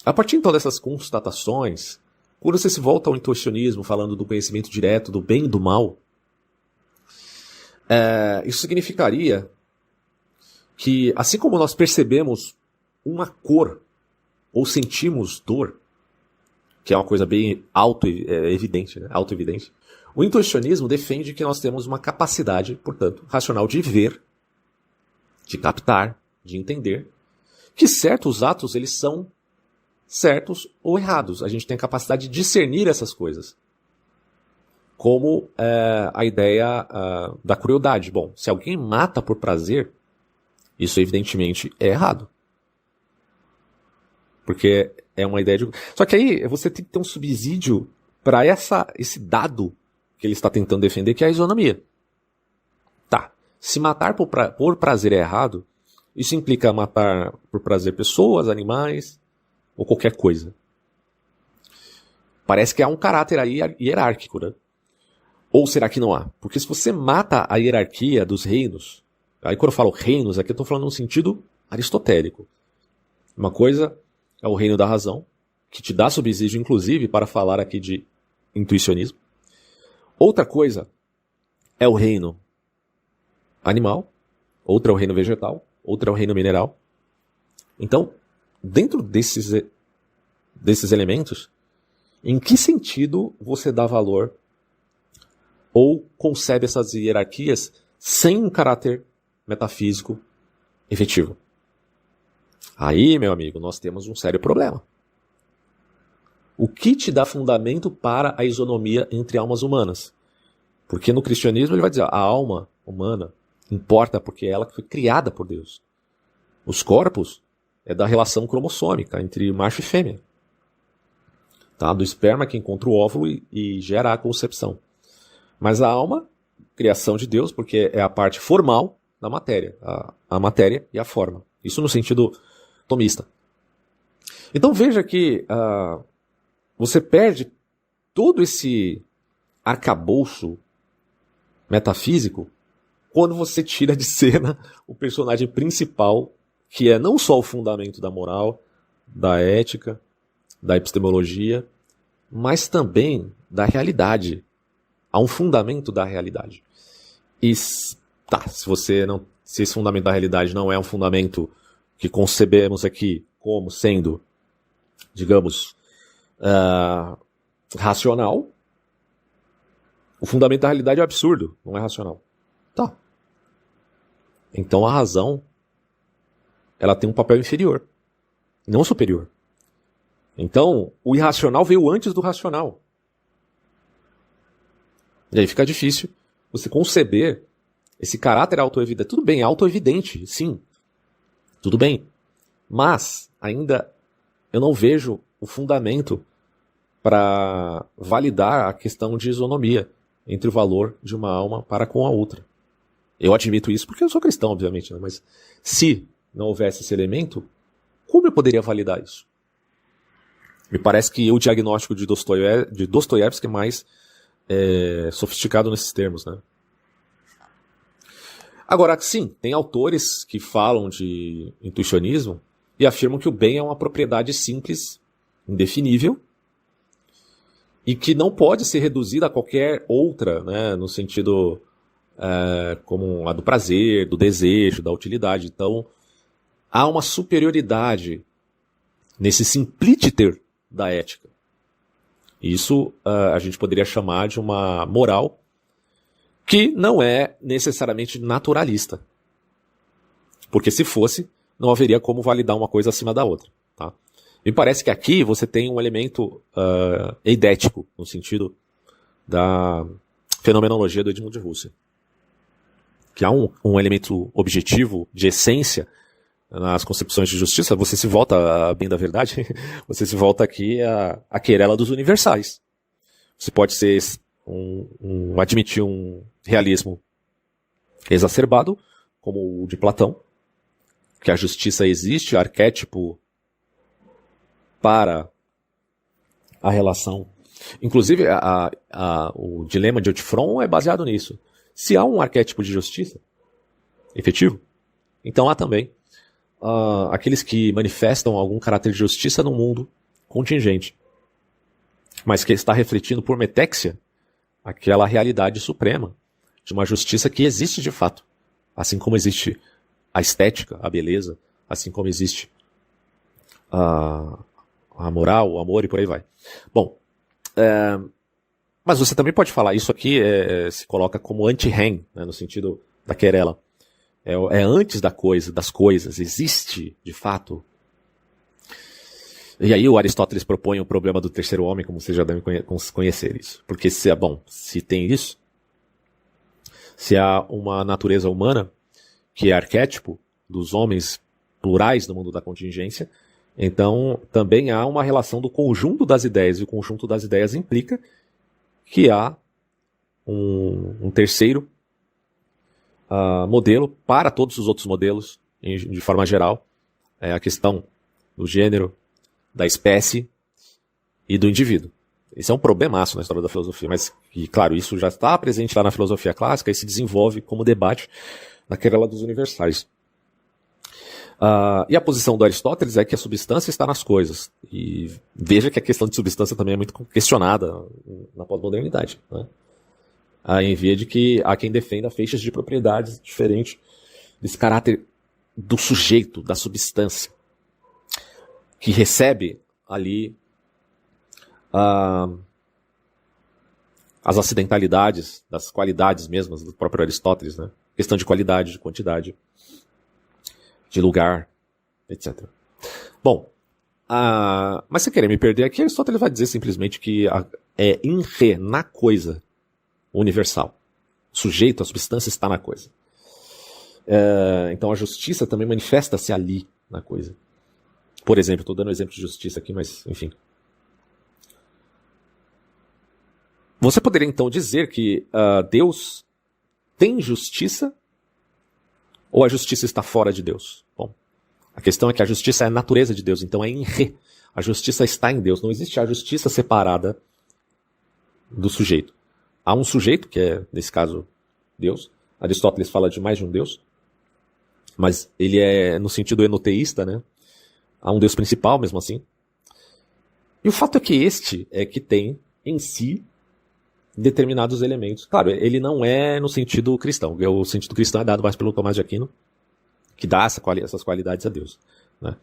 a partir então dessas constatações, quando você se volta ao intuicionismo, falando do conhecimento direto, do bem e do mal, isso significaria que, assim como nós percebemos uma cor, ou sentimos dor, que é uma coisa bem evidente, né? Auto-evidente, o intuicionismo defende que nós temos uma capacidade, portanto, racional de ver, de captar, de entender, que certos atos eles são certos ou errados. A gente tem a capacidade de discernir essas coisas. como a ideia da crueldade. Bom, se alguém mata por prazer, isso evidentemente é errado. Porque é uma ideia de... Só que aí você tem que ter um subsídio para esse dado que ele está tentando defender, que é a isonomia. Tá, se matar por prazer é errado, isso implica matar por prazer pessoas, animais ou qualquer coisa. Parece que há um caráter aí hierárquico, né? Ou será que não há? Porque se você mata a hierarquia dos reinos, aí quando eu falo reinos, aqui eu estou falando no sentido aristotélico. Uma coisa é o reino da razão, que te dá subsídio, inclusive, para falar aqui de intuicionismo. Outra coisa é o reino animal, outra é o reino vegetal, outra é o reino mineral. Então, dentro desses elementos, em que sentido você dá valor ou concebe essas hierarquias sem um caráter metafísico efetivo? Aí, meu amigo, nós temos um sério problema. O que te dá fundamento para a isonomia entre almas humanas? Porque no cristianismo ele vai dizer, a alma humana importa porque é ela que foi criada por Deus. Os corpos é da relação cromossômica entre macho e fêmea. Tá? Do esperma que encontra o óvulo e gera a concepção. Mas a alma, criação de Deus, porque é a parte formal da matéria. A matéria e a forma. Isso no sentido tomista. Então veja que você perde todo esse arcabouço metafísico quando você tira de cena o personagem principal, que é não só o fundamento da moral, da ética, da epistemologia, mas também da realidade. Há um fundamento da realidade. E se esse fundamento da realidade não é um fundamento que concebemos aqui como sendo, digamos, racional, o fundamento da realidade é absurdo, não é racional. Tá. Então a razão, ela tem um papel inferior, não superior. Então o irracional veio antes do racional. E aí fica difícil você conceber esse caráter autoevidente. Tudo bem, é autoevidente, sim. Tudo bem. Mas ainda eu não vejo o fundamento para validar a questão de isonomia entre o valor de uma alma para com a outra. Eu admito isso porque eu sou cristão, obviamente, né? Mas se não houvesse esse elemento, como eu poderia validar isso? Me parece que o diagnóstico de Dostoiévski é mais sofisticado nesses termos, né? Agora, sim, tem autores que falam de intuicionismo e afirmam que o bem é uma propriedade simples, indefinível, e que não pode ser reduzida a qualquer outra, né, no sentido como a do prazer, do desejo, da utilidade. Então, há uma superioridade nesse simplíter da ética. Isso a gente poderia chamar de uma moral que não é necessariamente naturalista. Porque se fosse, não haveria como validar uma coisa acima da outra. Tá? Me parece que aqui você tem um elemento eidético, no sentido da fenomenologia do Edmund de Husserl. Que há um elemento objetivo, de essência, nas concepções de justiça. Você se volta, bem da verdade, você se volta aqui à querela dos universais. Você pode ser admitir um realismo exacerbado, como o de Platão, que a justiça existe, arquétipo para a relação. Inclusive, o dilema de Euthyphron é baseado nisso. Se há um arquétipo de justiça efetivo, então há também aqueles que manifestam algum caráter de justiça no mundo contingente, mas que está refletindo por metéxia aquela realidade suprema de uma justiça que existe de fato, assim como existe a estética, a beleza, assim como existe a moral, o amor e por aí vai. Bom, mas você também pode falar, isso aqui se coloca como anti-ren, né, no sentido da querela. É antes das coisas, existe de fato. E aí o Aristóteles propõe o problema do terceiro homem, como vocês já devem conhecer isso. Porque se tem isso, se há uma natureza humana que é arquétipo dos homens plurais no mundo da contingência, então também há uma relação do conjunto das ideias, e o conjunto das ideias implica que há um terceiro modelo para todos os outros modelos, de forma geral. É a questão do gênero, da espécie e do indivíduo. Esse é um problemaço na história da filosofia, mas, e, claro, isso já está presente lá na filosofia clássica e se desenvolve como debate naquela dos universais. E a posição do Aristóteles é que a substância está nas coisas. E veja que a questão de substância também é muito questionada na pós-modernidade, né? Em via de que há quem defenda feixes de propriedades diferentes desse caráter do sujeito, da substância, que recebe ali as acidentalidades das qualidades mesmas do próprio Aristóteles, né? Questão de qualidade, de quantidade, de lugar, etc. Bom, mas se querer me perder aqui, Aristóteles vai dizer simplesmente que é in re, na coisa universal. O sujeito, a substância está na coisa. Então a justiça também manifesta-se ali na coisa. Por exemplo, estou dando exemplo de justiça aqui, mas enfim. Você poderia então dizer que Deus tem justiça ou a justiça está fora de Deus? Bom, a questão é que a justiça é a natureza de Deus, então é in re. A justiça está em Deus, não existe a justiça separada do sujeito. Há um sujeito, que é, nesse caso, Deus. Aristóteles fala de mais de um Deus, mas ele é no sentido enoteísta, né? Há um Deus principal, mesmo assim. E o fato é que este é que tem em si determinados elementos. Claro, ele não é no sentido cristão. O sentido cristão é dado mais pelo Tomás de Aquino, que dá essas qualidades a Deus, né?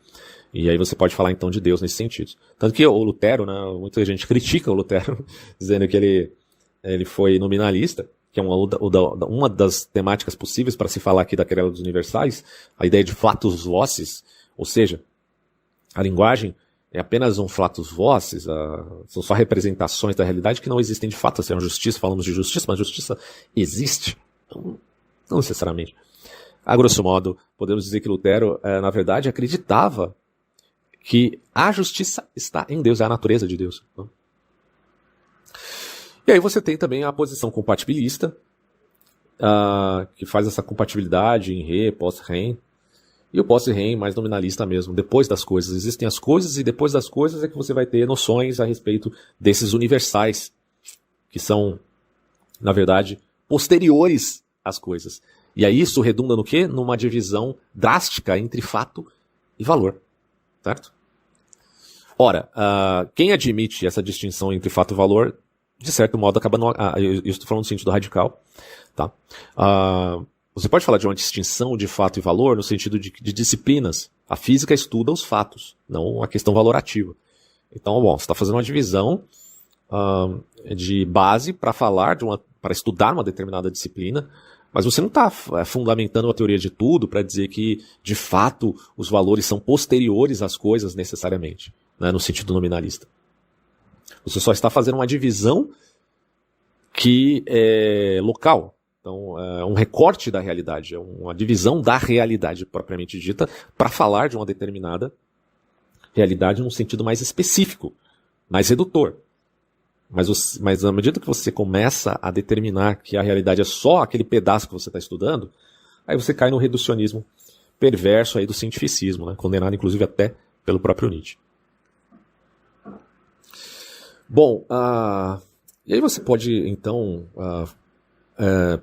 E aí você pode falar então de Deus nesse sentido. Tanto que o Lutero, né, muita gente critica o Lutero, dizendo que ele foi nominalista, que é uma das temáticas possíveis para se falar aqui da querela dos universais, a ideia de flatus vocis, ou seja, a linguagem é apenas um flatus vocis, são só representações da realidade que não existem de fato. Assim, a justiça, falamos de justiça, mas a justiça existe? Não necessariamente. A grosso modo, podemos dizer que Lutero, na verdade, acreditava que a justiça está em Deus, é a natureza de Deus. E aí você tem também a posição compatibilista, que faz essa compatibilidade em re, pós-rem, e o pós-rem mais nominalista mesmo, depois das coisas. Existem as coisas e depois das coisas é que você vai ter noções a respeito desses universais, que são, na verdade, posteriores às coisas. E aí isso redunda no quê? Numa divisão drástica entre fato e valor, certo? Ora, quem admite essa distinção entre fato e valor, de certo modo, acaba no... eu estou falando no sentido radical, tá? Você pode falar de uma distinção de fato e valor no sentido de disciplinas. A física estuda os fatos, não a questão valorativa. Então, bom, você está fazendo uma divisão de base para para estudar uma determinada disciplina, mas você não está fundamentando a teoria de tudo para dizer que, de fato, os valores são posteriores às coisas necessariamente, né, no sentido nominalista. Você só está fazendo uma divisão que é local. Então, é um recorte da realidade, é uma divisão da realidade propriamente dita para falar de uma determinada realidade num sentido mais específico, mais redutor. Mas à medida que você começa a determinar que a realidade é só aquele pedaço que você está estudando, aí você cai no reducionismo perverso aí do cientificismo, né? Condenado inclusive até pelo próprio Nietzsche. Bom, e aí você pode então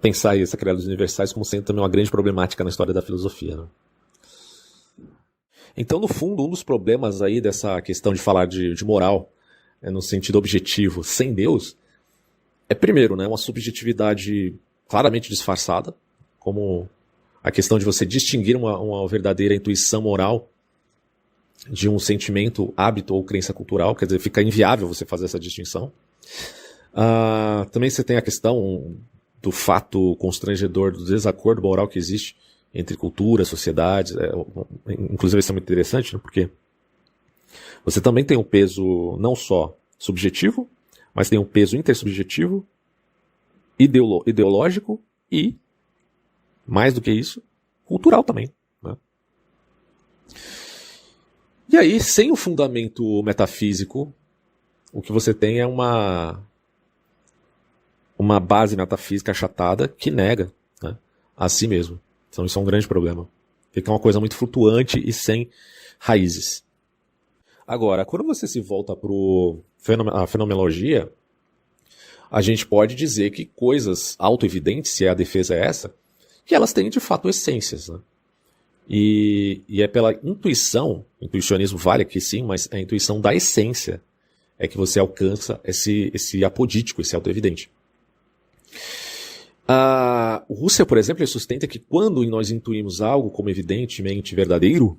pensar essa querela dos universais como sendo também uma grande problemática na história da filosofia, né? Então, no fundo, um dos problemas aí dessa questão de falar de moral no sentido objetivo sem Deus é, primeiro, né, uma subjetividade claramente disfarçada, como a questão de você distinguir uma verdadeira intuição moral de um sentimento, hábito ou crença cultural. Quer dizer, fica inviável você fazer essa distinção. Também você tem a questão do fato constrangedor do desacordo moral que existe entre culturas, sociedades. Inclusive isso é muito interessante, né, porque Você também tem um peso não só subjetivo, mas tem um peso intersubjetivo, ideológico e, mais do que isso, cultural também. Né? E aí, sem o fundamento metafísico, o que você tem é uma base metafísica achatada que nega, né, a si mesmo. Então isso é um grande problema. Fica uma coisa muito flutuante e sem raízes. Agora, quando você se volta para a fenomenologia, a gente pode dizer que coisas autoevidentes, se a defesa é essa, que elas têm de fato essências. Né? E é pela intuição, intuicionismo vale aqui sim, mas a intuição da essência é que você alcança esse apodítico, esse autoevidente. O Husserl, por exemplo, ele sustenta que quando nós intuímos algo como evidentemente verdadeiro,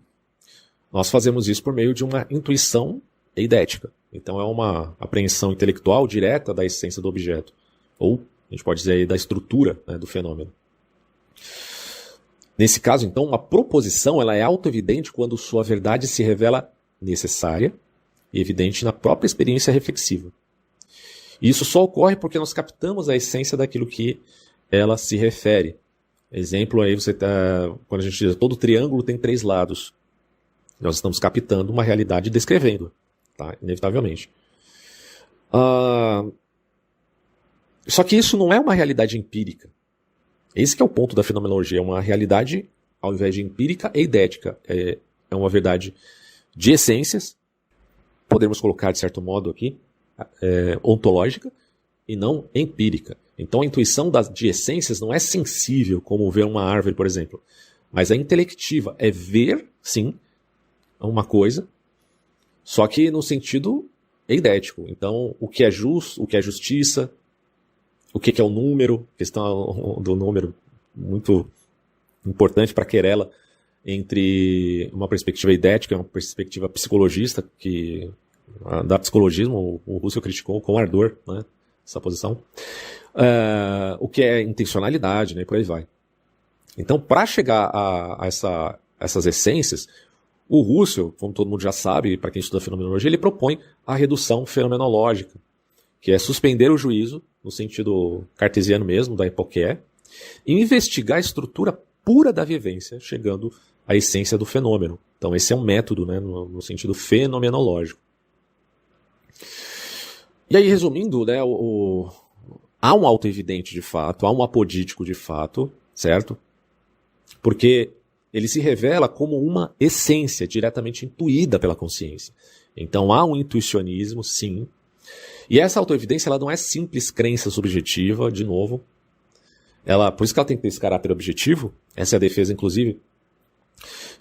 nós fazemos isso por meio de uma intuição eidética. Então é uma apreensão intelectual direta da essência do objeto. Ou, a gente pode dizer aí, da estrutura, né, do fenômeno. Nesse caso, então, uma proposição ela é autoevidente quando sua verdade se revela necessária e evidente na própria experiência reflexiva. E isso só ocorre porque nós captamos a essência daquilo que ela se refere. Exemplo aí, quando a gente diz todo triângulo tem 3 lados. Nós estamos captando uma realidade e descrevendo, tá? Inevitavelmente. Só que isso não é uma realidade empírica. Esse que é o ponto da fenomenologia. É uma realidade, ao invés de empírica, eidética. É uma verdade de essências, podemos colocar de certo modo aqui, ontológica, e não empírica. Então a intuição de essências não é sensível, como ver uma árvore, por exemplo, mas é intelectiva, é ver, sim, uma coisa, só que no sentido eidético. Então o que é justo, o que é justiça, o que é o número, questão do número muito importante para Querela, entre uma perspectiva eidética e uma perspectiva psicologista, que da psicologismo o Husserl criticou com ardor, né, essa posição. O que é intencionalidade, né, por aí vai. Então, para chegar a essas essências, o Husserl, como todo mundo já sabe, para quem estuda fenomenologia, ele propõe a redução fenomenológica, que é suspender o juízo, no sentido cartesiano mesmo, da hipoqué, e investigar a estrutura pura da vivência, chegando à essência do fenômeno. Então esse é um método, né, no sentido fenomenológico. E aí, resumindo, né, há um autoevidente de fato, há um apodítico de fato, certo? Porque ele se revela como uma essência diretamente intuída pela consciência. Então há um intuicionismo, sim. E essa autoevidência ela não é simples crença subjetiva, de novo. Por isso que ela tem que ter esse caráter objetivo. Essa é a defesa, inclusive,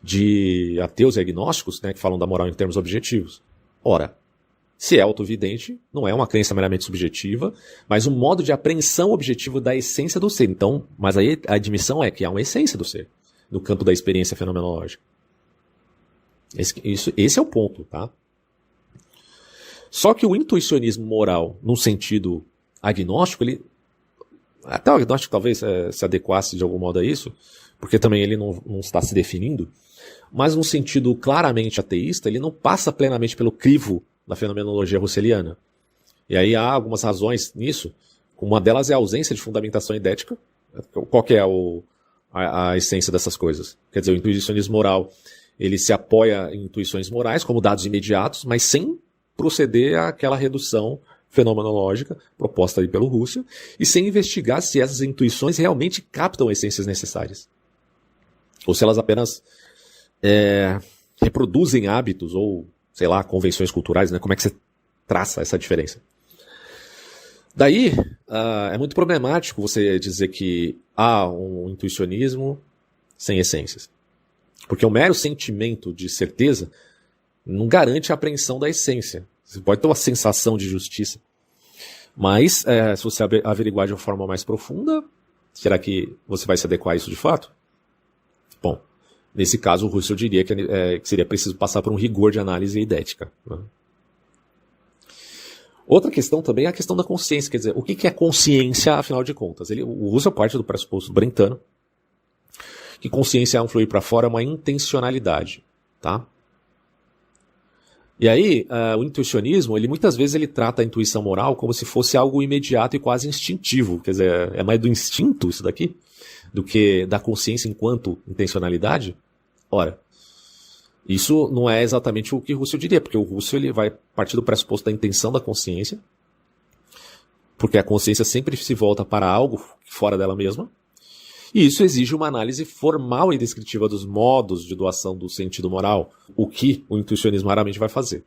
de ateus e agnósticos, né, que falam da moral em termos objetivos. Ora, se é autoevidente, não é uma crença meramente subjetiva, mas um modo de apreensão objetivo da essência do ser. Então, mas aí a admissão é que há uma essência do ser, no campo da experiência fenomenológica. Esse é o ponto, tá? Só que o intuicionismo moral, num sentido agnóstico, até o agnóstico talvez se adequasse de algum modo a isso, porque também ele não está se definindo, mas num sentido claramente ateísta, ele não passa plenamente pelo crivo da fenomenologia russeliana. E aí há algumas razões nisso. Uma delas é a ausência de fundamentação idética. Qual que é a essência dessas coisas? Quer dizer, o intuicionismo moral, ele se apoia em intuições morais como dados imediatos, mas sem proceder àquela redução fenomenológica proposta aí pelo Husserl, e sem investigar se essas intuições realmente captam essências necessárias. Ou se elas apenas reproduzem hábitos ou, sei lá, convenções culturais, né? Como é que você traça essa diferença? Daí, é muito problemático você dizer que há um intuicionismo sem essências. Porque o mero sentimento de certeza não garante a apreensão da essência. Você pode ter uma sensação de justiça. Mas, se você averiguar de uma forma mais profunda, será que você vai se adequar a isso de fato? Bom, nesse caso, o Husserl diria que seria preciso passar por um rigor de análise idética. Né? Outra questão também é a questão da consciência. Quer dizer, o que é consciência, afinal de contas? O Husserl parte do pressuposto brentano, que consciência é um fluir para fora, é uma intencionalidade. Tá? E aí, o intuicionismo, ele muitas vezes ele trata a intuição moral como se fosse algo imediato e quase instintivo. Quer dizer, é mais do instinto isso daqui do que da consciência enquanto intencionalidade. Ora, isso não é exatamente o que Russell diria, porque o Russell ele vai partir do pressuposto da intenção da consciência, porque a consciência sempre se volta para algo fora dela mesma, e isso exige uma análise formal e descritiva dos modos de doação do sentido moral, o que o intuicionismo raramente vai fazer.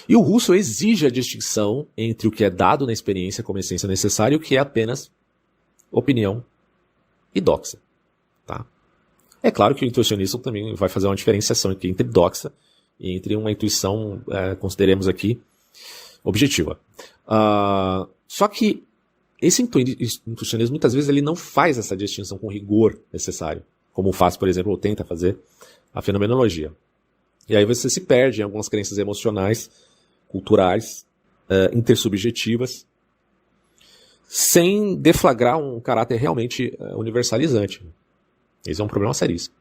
E o Russell exige a distinção entre o que é dado na experiência como essência necessária e o que é apenas opinião e doxa. Tá? É claro que o intuicionismo também vai fazer uma diferenciação aqui entre doxa e entre uma intuição, consideremos aqui, objetiva. Só que esse intuicionismo, muitas vezes, ele não faz essa distinção com rigor necessário, como faz, por exemplo, ou tenta fazer a fenomenologia. E aí você se perde em algumas crenças emocionais, culturais, intersubjetivas, sem deflagrar um caráter realmente universalizante. Esse é um problema seríssimo.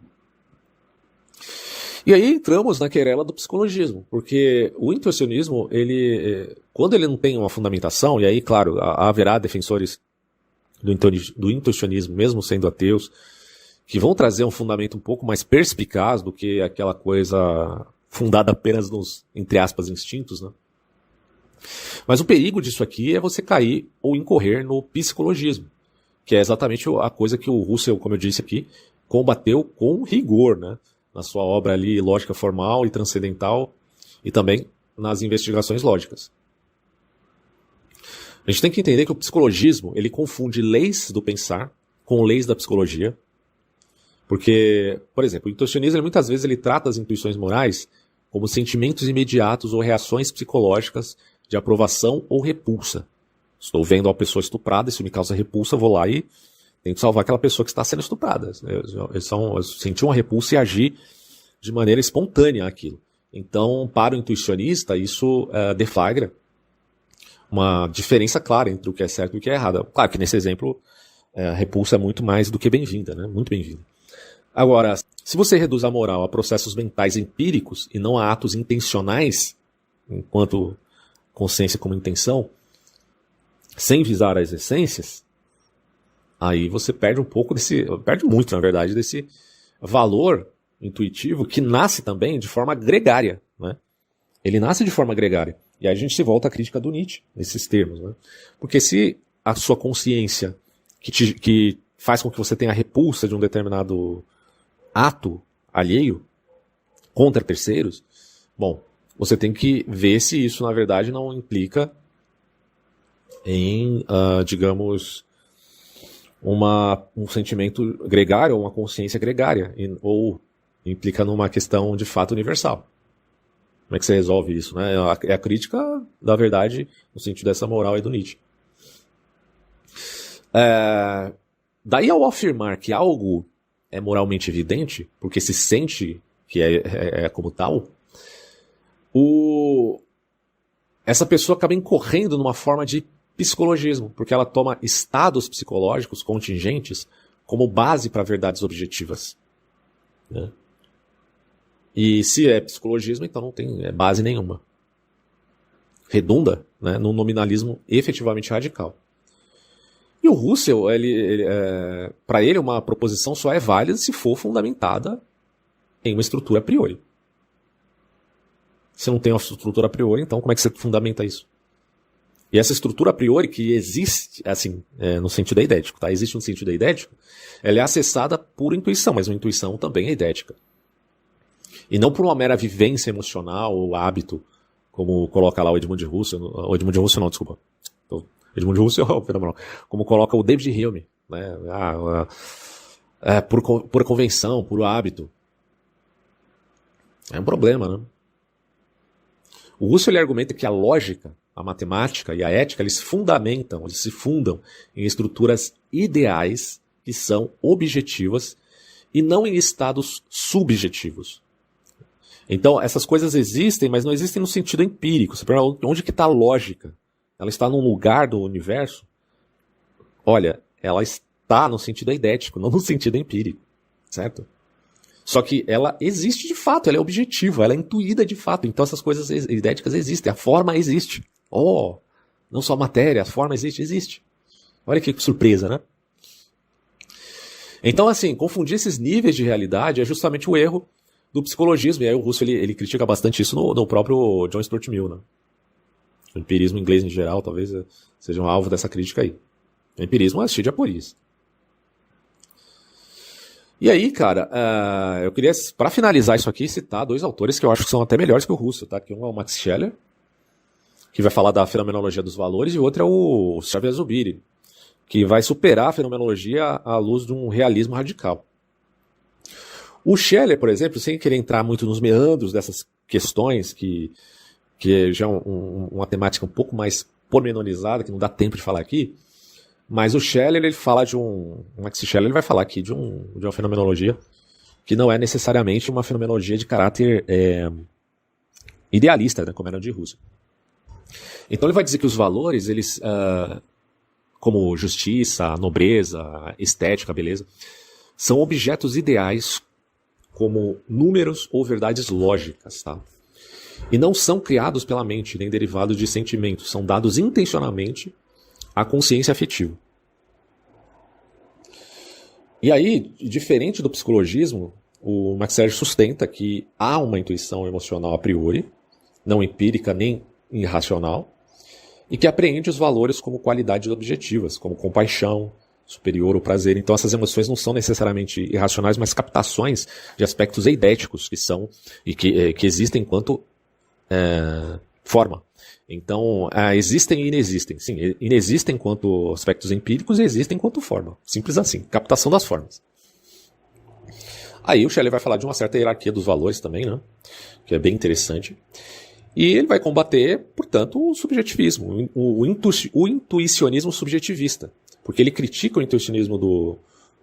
E aí entramos na querela do psicologismo, porque o intuicionismo, quando ele não tem uma fundamentação, e aí, claro, haverá defensores do intuicionismo, mesmo sendo ateus, que vão trazer um fundamento um pouco mais perspicaz do que aquela coisa fundada apenas nos, entre aspas, instintos, né? Mas o perigo disso aqui é você cair ou incorrer no psicologismo, que é exatamente a coisa que o Russell, como eu disse aqui, combateu com rigor, né? Na sua obra ali, Lógica Formal e Transcendental, e também nas investigações lógicas. A gente tem que entender que o psicologismo, ele confunde leis do pensar com leis da psicologia, porque, por exemplo, o intuicionismo, muitas vezes, ele trata as intuições morais como sentimentos imediatos ou reações psicológicas de aprovação ou repulsa. Estou vendo uma pessoa estuprada, isso me causa repulsa, vou lá e tento salvar aquela pessoa que está sendo estuprada. Eu senti uma repulsa e agir de maneira espontânea aquilo. Então, para o intuicionista, isso deflagra uma diferença clara entre o que é certo e o que é errado. Claro que nesse exemplo, a repulsa é muito mais do que bem-vinda, né? Muito bem-vinda. Agora, se você reduz a moral a processos mentais empíricos e não a atos intencionais, enquanto consciência como intenção, sem visar as essências, aí você perde um pouco perde muito, na verdade, desse valor intuitivo que nasce também de forma gregária, né? Ele nasce de forma gregária. E aí a gente se volta à crítica do Nietzsche, nesses termos, né? Porque se a sua consciência que faz com que você tenha repulsa de um determinado ato alheio contra terceiros, bom, você tem que ver se isso, na verdade, não implica em, digamos, um sentimento gregário, ou uma consciência gregária, ou implica numa questão de fato universal. Como é que você resolve isso, né? É a crítica da verdade no sentido dessa moral aí do Nietzsche. Daí ao afirmar que algo é moralmente evidente, porque se sente que é como tal, essa pessoa acaba incorrendo numa forma de psicologismo, porque ela toma estados psicológicos contingentes como base para verdades objetivas, né? E se é psicologismo, então não tem base nenhuma. Redunda, né, num nominalismo efetivamente radical. E o Russell, para ele, uma proposição só é válida se for fundamentada em uma estrutura a priori. Se não tem uma estrutura a priori, então como é que você fundamenta isso? E essa estrutura a priori que existe, assim, no sentido eidético, tá? Existe no sentido eidético, ela é acessada por intuição, mas uma intuição também é eidética. E não por uma mera vivência emocional ou hábito, como coloca lá o Edmund Husserl, Edmund Husserl é o fenômeno, como coloca o David Hume, né? Por convenção, por hábito. É um problema, né? O Husserl argumenta que a lógica, a matemática e a ética, eles se fundam em estruturas ideais que são objetivas e não em estados subjetivos. Então, essas coisas existem, mas não existem no sentido empírico. Você pergunta, onde que está a lógica? Ela está num lugar do universo? Olha, ela está no sentido eidético, não no sentido empírico, certo? Só que ela existe de fato, ela é objetiva, ela é intuída de fato. Então essas coisas idéticas existem, a forma existe. Oh, não só a matéria, a forma existe. Olha que surpresa, né? Então, assim, confundir esses níveis de realidade é justamente o erro do psicologismo. E aí o Russell, ele critica bastante isso no próprio John Stuart Mill, né? O empirismo inglês em geral talvez seja um alvo dessa crítica aí. O empirismo é cheio de aporias. E aí, cara, eu queria, para finalizar isso aqui, citar dois autores que eu acho que são até melhores que o Russell, tá? Que um é o Max Scheler, que vai falar da fenomenologia dos valores, e o outro é o Xavier Zubiri, que vai superar a fenomenologia à luz de um realismo radical. O Scheler, por exemplo, sem querer entrar muito nos meandros dessas questões, que já é uma temática um pouco mais pormenorizada, que não dá tempo de falar aqui, mas o Scheler, ele fala o Max Scheler, ele vai falar aqui de uma fenomenologia que não é necessariamente uma fenomenologia de caráter idealista, né, como era de Russell. Então ele vai dizer que os valores, eles, como justiça, nobreza, estética, beleza, são objetos ideais como números ou verdades lógicas, tá? E não são criados pela mente, nem derivados de sentimentos, são dados intencionalmente à consciência afetiva. E aí, diferente do psicologismo, o Max Scheler sustenta que há uma intuição emocional a priori, não empírica nem irracional, e que apreende os valores como qualidades objetivas, como compaixão, superior ou prazer. Então essas emoções não são necessariamente irracionais, mas captações de aspectos eidéticos que são e que existem enquanto forma. Então, existem e inexistem. Sim, inexistem enquanto aspectos empíricos e existem enquanto forma. Simples assim, captação das formas. Aí o Scheler vai falar de uma certa hierarquia dos valores também, né? Que é bem interessante. E ele vai combater, portanto, o subjetivismo, o intuicionismo subjetivista. Porque ele critica o intuicionismo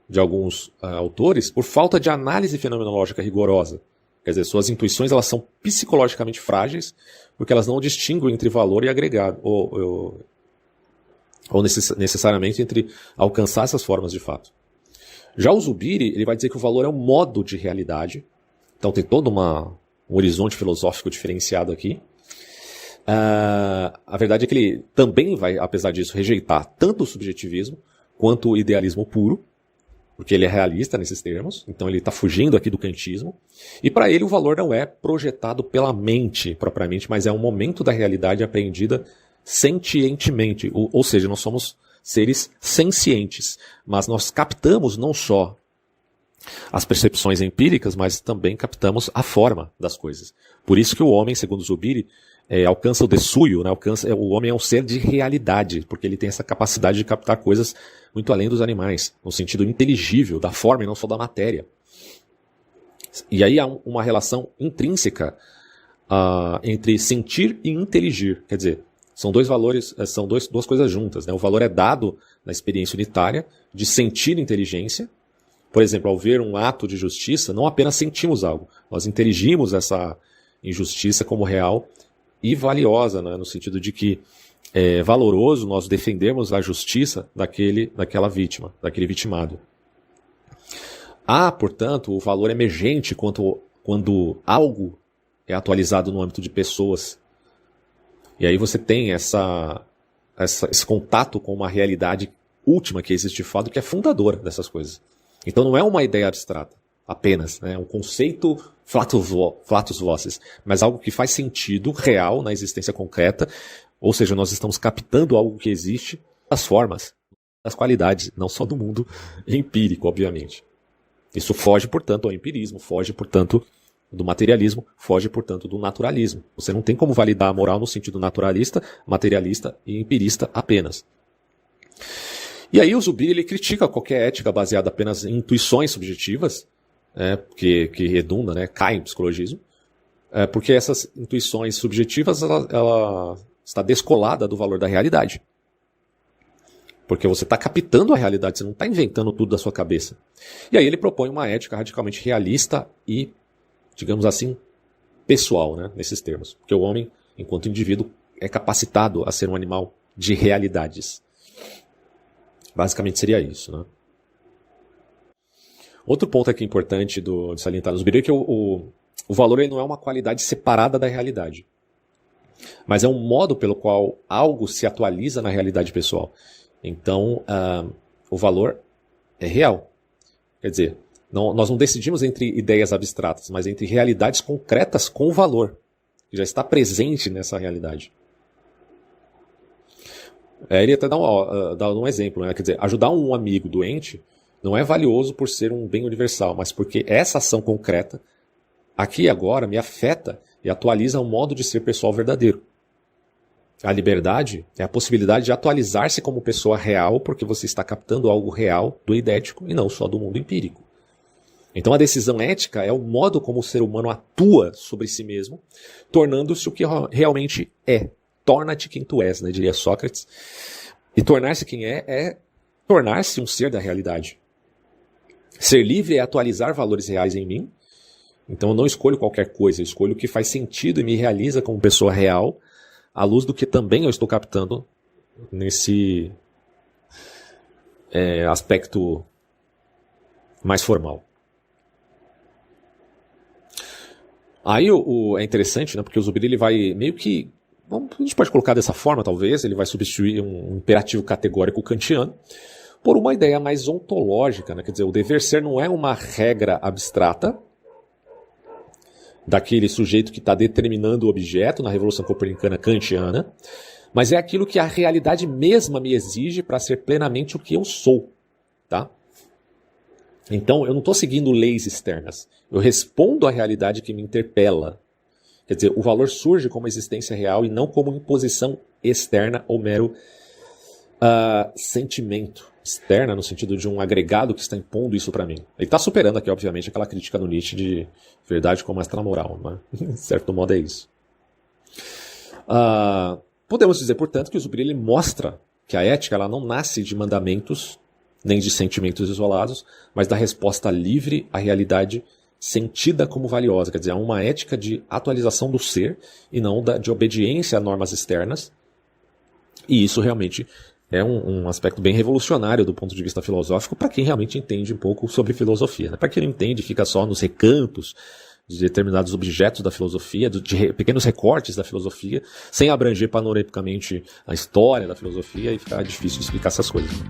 de alguns autores por falta de análise fenomenológica rigorosa. Quer dizer, suas intuições elas são psicologicamente frágeis, porque elas não distinguem entre valor e agregado, ou necessariamente entre alcançar essas formas de fato. Já o Zubiri, ele vai dizer que o valor é um modo de realidade, então tem todo um horizonte filosófico diferenciado aqui. A verdade é que ele também vai, apesar disso, rejeitar tanto o subjetivismo quanto o idealismo puro, porque ele é realista nesses termos, então ele está fugindo aqui do kantismo, e para ele o valor não é projetado pela mente propriamente, mas é um momento da realidade apreendida sentientemente, ou seja, nós somos seres sencientes, mas nós captamos não só as percepções empíricas, mas também captamos a forma das coisas. Por isso que o homem, segundo Zubiri, alcança o dessuio, né? O homem é um ser de realidade, porque ele tem essa capacidade de captar coisas muito além dos animais, no sentido inteligível, da forma e não só da matéria. E aí há uma relação intrínseca entre sentir e inteligir, quer dizer, são dois valores, são duas coisas juntas, né? O valor é dado na experiência unitária de sentir inteligência. Por exemplo, ao ver um ato de justiça, não apenas sentimos algo, nós inteligimos essa injustiça como real e valiosa, né? No sentido de que é valoroso nós defendermos a justiça daquela vítima, daquele vitimado. Há, portanto, o valor emergente quando algo é atualizado no âmbito de pessoas. E aí você tem esse contato com uma realidade última que existe de fato, que é fundadora dessas coisas. Então não é uma ideia abstrata, apenas, né? Um conceito flatus vocis, mas algo que faz sentido real na existência concreta, ou seja, nós estamos captando algo que existe das formas, das qualidades, não só do mundo empírico, obviamente. Isso foge, portanto, ao empirismo, foge, portanto, do materialismo, foge, portanto, do naturalismo. Você não tem como validar a moral no sentido naturalista, materialista e empirista apenas. E aí o Zubiri ele critica qualquer ética baseada apenas em intuições subjetivas, que redunda, né, cai em psicologismo, porque essas intuições subjetivas ela está descolada do valor da realidade. Porque você está captando a realidade, você não está inventando tudo da sua cabeça. E aí ele propõe uma ética radicalmente realista e, digamos assim, pessoal, né, nesses termos. Porque o homem, enquanto indivíduo, é capacitado a ser um animal de realidades. Basicamente seria isso, né? Outro ponto aqui importante de salientar no Zubiri é que o valor ele não é uma qualidade separada da realidade, mas é um modo pelo qual algo se atualiza na realidade pessoal. Então, o valor é real. Quer dizer, nós não decidimos entre ideias abstratas, mas entre realidades concretas com valor, que já está presente nessa realidade. Ele até dá um exemplo, né? Quer dizer, ajudar um amigo doente não é valioso por ser um bem universal, mas porque essa ação concreta, aqui e agora, me afeta e atualiza o modo de ser pessoal verdadeiro. A liberdade é a possibilidade de atualizar-se como pessoa real, porque você está captando algo real do idético e não só do mundo empírico. Então a decisão ética é o modo como o ser humano atua sobre si mesmo, tornando-se o que realmente é. Torna-te quem tu és, né, diria Sócrates. E tornar-se quem é tornar-se um ser da realidade. Ser livre é atualizar valores reais em mim. Então eu não escolho qualquer coisa, eu escolho o que faz sentido e me realiza como pessoa real, à luz do que também eu estou captando nesse aspecto mais formal. Aí é interessante, né, porque o Zubiri ele vai meio que, a gente pode colocar dessa forma talvez, ele vai substituir um imperativo categórico kantiano por uma ideia mais ontológica, né? Quer dizer, o dever ser não é uma regra abstrata daquele sujeito que está determinando o objeto na Revolução Copernicana kantiana, mas é aquilo que a realidade mesma me exige para ser plenamente o que eu sou, tá? Então, eu não estou seguindo leis externas, eu respondo à realidade que me interpela. Quer dizer, o valor surge como existência real e não como imposição externa ou mero sentimento. Externa no sentido de um agregado que está impondo isso para mim. Ele está superando aqui, obviamente, aquela crítica no Nietzsche de verdade como extramoral, né? De certo modo é isso. Podemos dizer, portanto, que o Zubiri ele mostra que a ética ela não nasce de mandamentos nem de sentimentos isolados, mas da resposta livre à realidade sentida como valiosa. Quer dizer, é uma ética de atualização do ser e não de obediência a normas externas. E isso realmente é um aspecto bem revolucionário do ponto de vista filosófico para quem realmente entende um pouco sobre filosofia. Né? Para quem não entende, fica só nos recantos de determinados objetos da filosofia, de pequenos recortes da filosofia, sem abranger panoramicamente a história da filosofia, e fica difícil de explicar essas coisas. Né?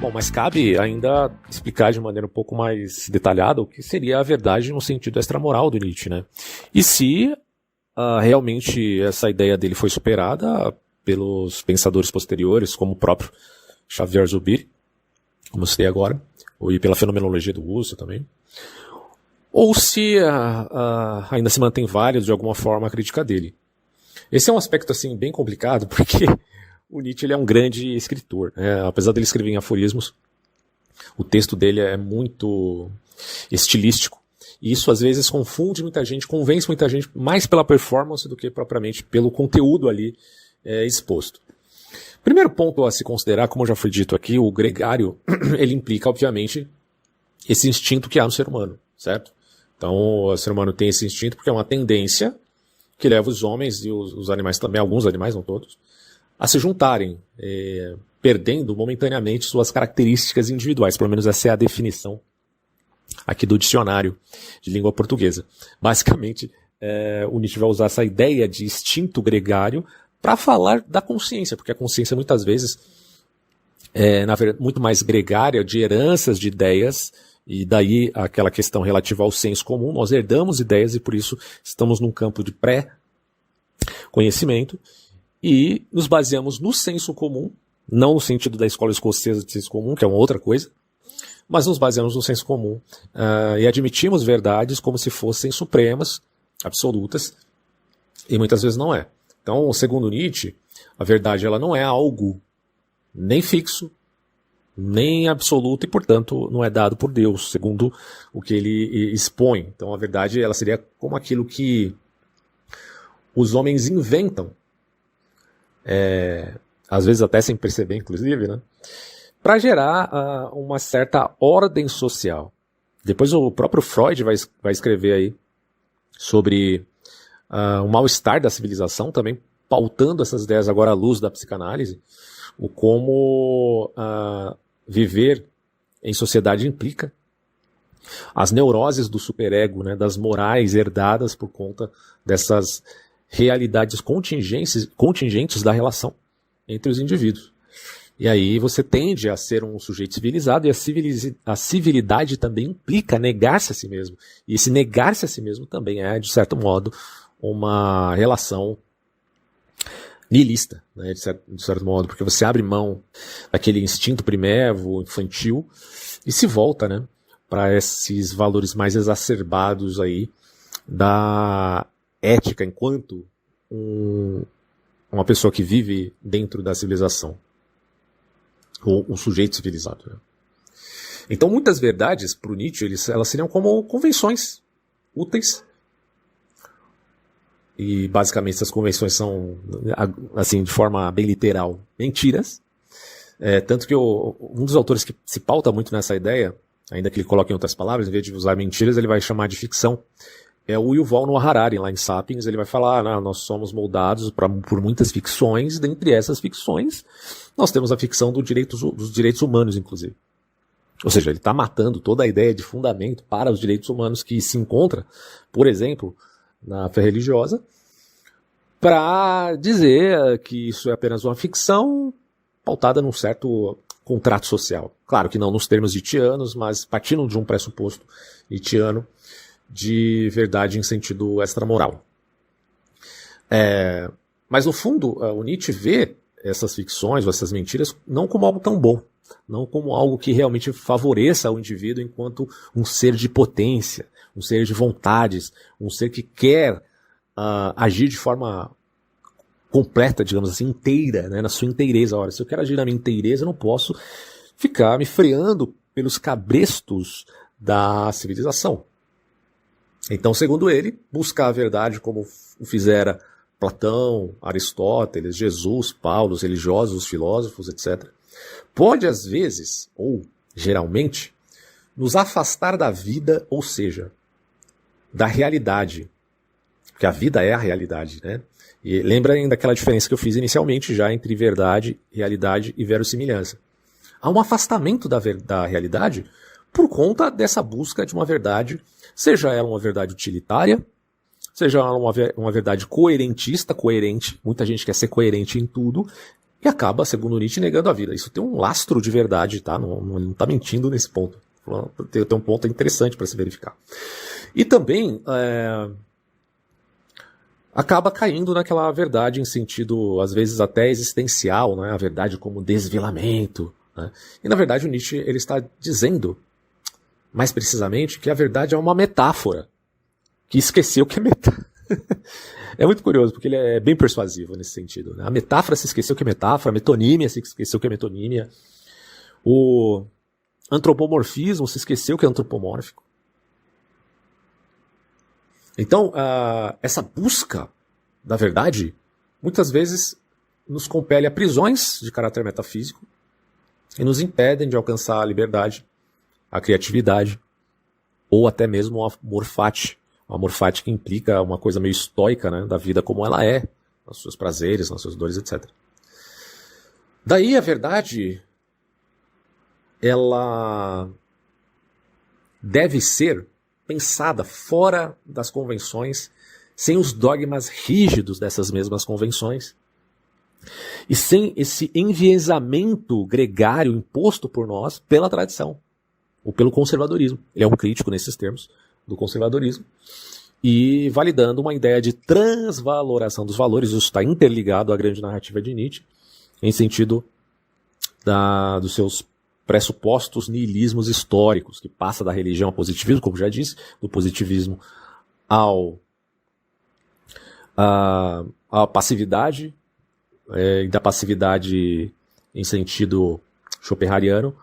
Bom, mas cabe ainda explicar de maneira um pouco mais detalhada o que seria a verdade no sentido extramoral do Nietzsche, né? E se realmente essa ideia dele foi superada pelos pensadores posteriores, como o próprio Xavier Zubiri, como eu citei agora, e pela fenomenologia do Husserl também, ou se ainda se mantém válido de alguma forma a crítica dele. Esse é um aspecto assim bem complicado, porque o Nietzsche ele é um grande escritor. Apesar dele escrever em aforismos, o texto dele é muito estilístico. E isso às vezes confunde muita gente, convence muita gente mais pela performance do que propriamente pelo conteúdo ali exposto. Primeiro ponto a se considerar, como já foi dito aqui, o gregário, ele implica, obviamente, esse instinto que há no ser humano, certo? Então, o ser humano tem esse instinto porque é uma tendência que leva os homens e os animais também, alguns animais, não todos, a se juntarem, perdendo momentaneamente suas características individuais. Pelo menos essa é a definição aqui do dicionário de língua portuguesa. Basicamente, o Nietzsche vai usar essa ideia de instinto gregário para falar da consciência, porque a consciência muitas vezes na verdade, muito mais gregária, de heranças de ideias, e daí aquela questão relativa ao senso comum. Nós herdamos ideias e por isso estamos num campo de pré-conhecimento e nos baseamos no senso comum, não no sentido da escola escocesa de senso comum, que é uma outra coisa, mas nos baseamos no senso comum e admitimos verdades como se fossem supremas, absolutas, e muitas vezes não é. Então, segundo Nietzsche, a verdade ela não é algo nem fixo, nem absoluto, e portanto não é dado por Deus, segundo o que ele expõe. Então a verdade ela seria como aquilo que os homens inventam, às vezes até sem perceber, inclusive, né, para gerar uma certa ordem social. Depois o próprio Freud vai escrever aí sobre o mal-estar da civilização, também pautando essas ideias agora à luz da psicanálise, o como viver em sociedade implica, as neuroses do superego, né, das morais herdadas por conta dessas realidades contingentes da relação entre os indivíduos. E aí você tende a ser um sujeito civilizado, e a civilidade também implica negar-se a si mesmo. E esse negar-se a si mesmo também é, de certo modo, uma relação nihilista, né, de certo modo, porque você abre mão daquele instinto primevo, infantil, e se volta, né, para esses valores mais exacerbados aí da ética enquanto uma pessoa que vive dentro da civilização, ou um sujeito civilizado. Né? Então muitas verdades para o Nietzsche elas seriam como convenções úteis, e basicamente essas convenções são, assim, de forma bem literal, mentiras. Tanto que um dos autores que se pauta muito nessa ideia, ainda que ele coloque em outras palavras, em vez de usar mentiras, ele vai chamar de ficção. É o Yuval Noah Harari, lá em Sapiens, ele vai falar, nós somos moldados por muitas ficções, dentre essas ficções, nós temos a ficção dos direitos humanos, inclusive. Ou seja, ele está matando toda a ideia de fundamento para os direitos humanos que se encontra, por exemplo, na fé religiosa, para dizer que isso é apenas uma ficção pautada num certo contrato social. Claro que não nos termos nietzschianos, mas partindo de um pressuposto nietzschiano de verdade em sentido extramoral. Mas no fundo, o Nietzsche vê essas ficções ou essas mentiras não como algo tão bom, não como algo que realmente favoreça o indivíduo enquanto um ser de potência, um ser de vontades, um ser que quer agir de forma completa, digamos assim, inteira, né, na sua inteireza. Ora, se eu quero agir na minha inteireza, eu não posso ficar me freando pelos cabrestos da civilização. Então, segundo ele, buscar a verdade como o fizera Platão, Aristóteles, Jesus, Paulo, os religiosos, os filósofos, etc., pode às vezes, ou geralmente, nos afastar da vida, ou seja, da realidade. Porque a vida é a realidade, né? E lembrem daquela diferença que eu fiz inicialmente já entre verdade, realidade e verossimilhança. Há um afastamento da realidade por conta dessa busca de uma verdade, seja ela uma verdade utilitária, seja ela uma verdade coerentista, coerente, muita gente quer ser coerente em tudo, e acaba, segundo Nietzsche, negando a vida. Isso tem um lastro de verdade, tá? Não está mentindo nesse ponto. Tem um ponto interessante para se verificar. E também acaba caindo naquela verdade em sentido, às vezes, até existencial, né? A verdade como desvelamento. Né? E, na verdade, o Nietzsche ele está dizendo, mais precisamente, que a verdade é uma metáfora, que esqueceu que é metáfora. É muito curioso, porque ele é bem persuasivo nesse sentido. Né? A metáfora se esqueceu que é metáfora, a metonímia se esqueceu que é metonímia, o antropomorfismo se esqueceu que é antropomórfico. Então, essa busca da verdade, muitas vezes, nos compele a prisões de caráter metafísico e nos impedem de alcançar a liberdade, a criatividade, ou até mesmo o amor fati. O amor fati que implica uma coisa meio estoica, né, da vida como ela é, nos seus prazeres, nas suas dores, etc. Daí a verdade, ela deve ser pensada fora das convenções, sem os dogmas rígidos dessas mesmas convenções, e sem esse enviesamento gregário imposto por nós pela tradição, ou pelo conservadorismo. Ele é um crítico nesses termos do conservadorismo, e validando uma ideia de transvaloração dos valores. Isso está interligado à grande narrativa de Nietzsche, em sentido dos seus pressupostos nihilismos históricos, que passa da religião ao positivismo, como já disse, do positivismo à passividade, e da passividade em sentido schopenhaueriano,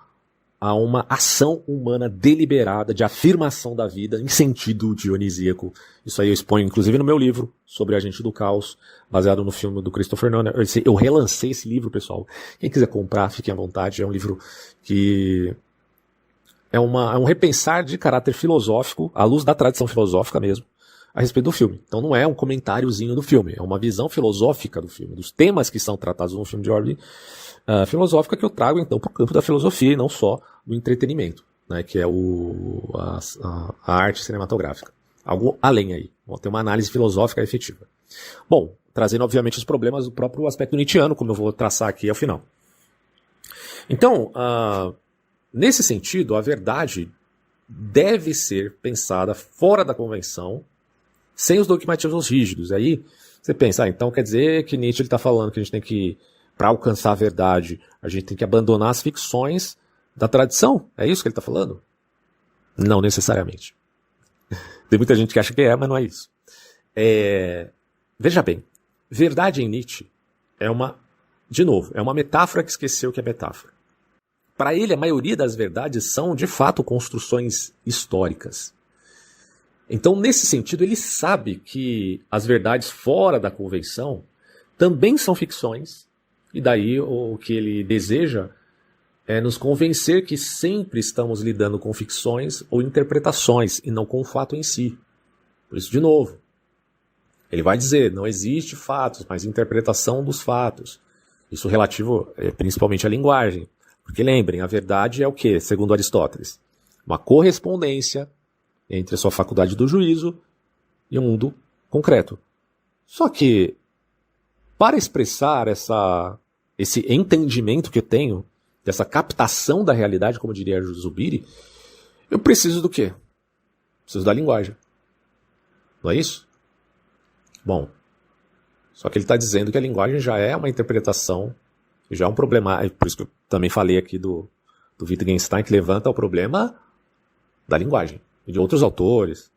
a uma ação humana deliberada de afirmação da vida em sentido dionisíaco. Isso aí eu exponho, inclusive, no meu livro sobre Agente do Caos, baseado no filme do Christopher Nolan. Eu relancei esse livro, pessoal. Quem quiser comprar, fiquem à vontade. É um livro que é um repensar de caráter filosófico, à luz da tradição filosófica mesmo, a respeito do filme. Então não é um comentáriozinho do filme, é uma visão filosófica do filme, dos temas que são tratados no filme de ordem filosófica que eu trago então para o campo da filosofia e não só do entretenimento, né, que é a arte cinematográfica. Algo além aí, tem uma análise filosófica efetiva. Bom, trazendo obviamente os problemas do próprio aspecto nietzschiano, como eu vou traçar aqui ao final. Então, nesse sentido, a verdade deve ser pensada fora da convenção, sem os dogmatismos rígidos. Aí você pensa, então quer dizer que Nietzsche está falando que a gente tem que, para alcançar a verdade, a gente tem que abandonar as ficções da tradição? É isso que ele está falando? Não necessariamente. Tem muita gente que acha que mas não é isso. Veja bem, verdade em Nietzsche é uma metáfora que esqueceu que é metáfora. Para ele, a maioria das verdades são, de fato, construções históricas. Então, nesse sentido, ele sabe que as verdades fora da convenção também são ficções, e daí o que ele deseja é nos convencer que sempre estamos lidando com ficções ou interpretações, e não com o fato em si. Por isso, de novo, ele vai dizer, não existe fatos, mas interpretação dos fatos. Isso relativo principalmente à linguagem. Porque lembrem, a verdade é o quê? Segundo Aristóteles, uma correspondência entre a sua faculdade do juízo e o mundo concreto. Só que, para expressar esse entendimento que eu tenho, dessa captação da realidade, como diria Zubiri, eu preciso do quê? Preciso da linguagem. Não é isso? Bom, só que ele está dizendo que a linguagem já é uma interpretação, já é um problema, por isso que eu também falei aqui do Wittgenstein, que levanta o problema da linguagem, e de outros autores,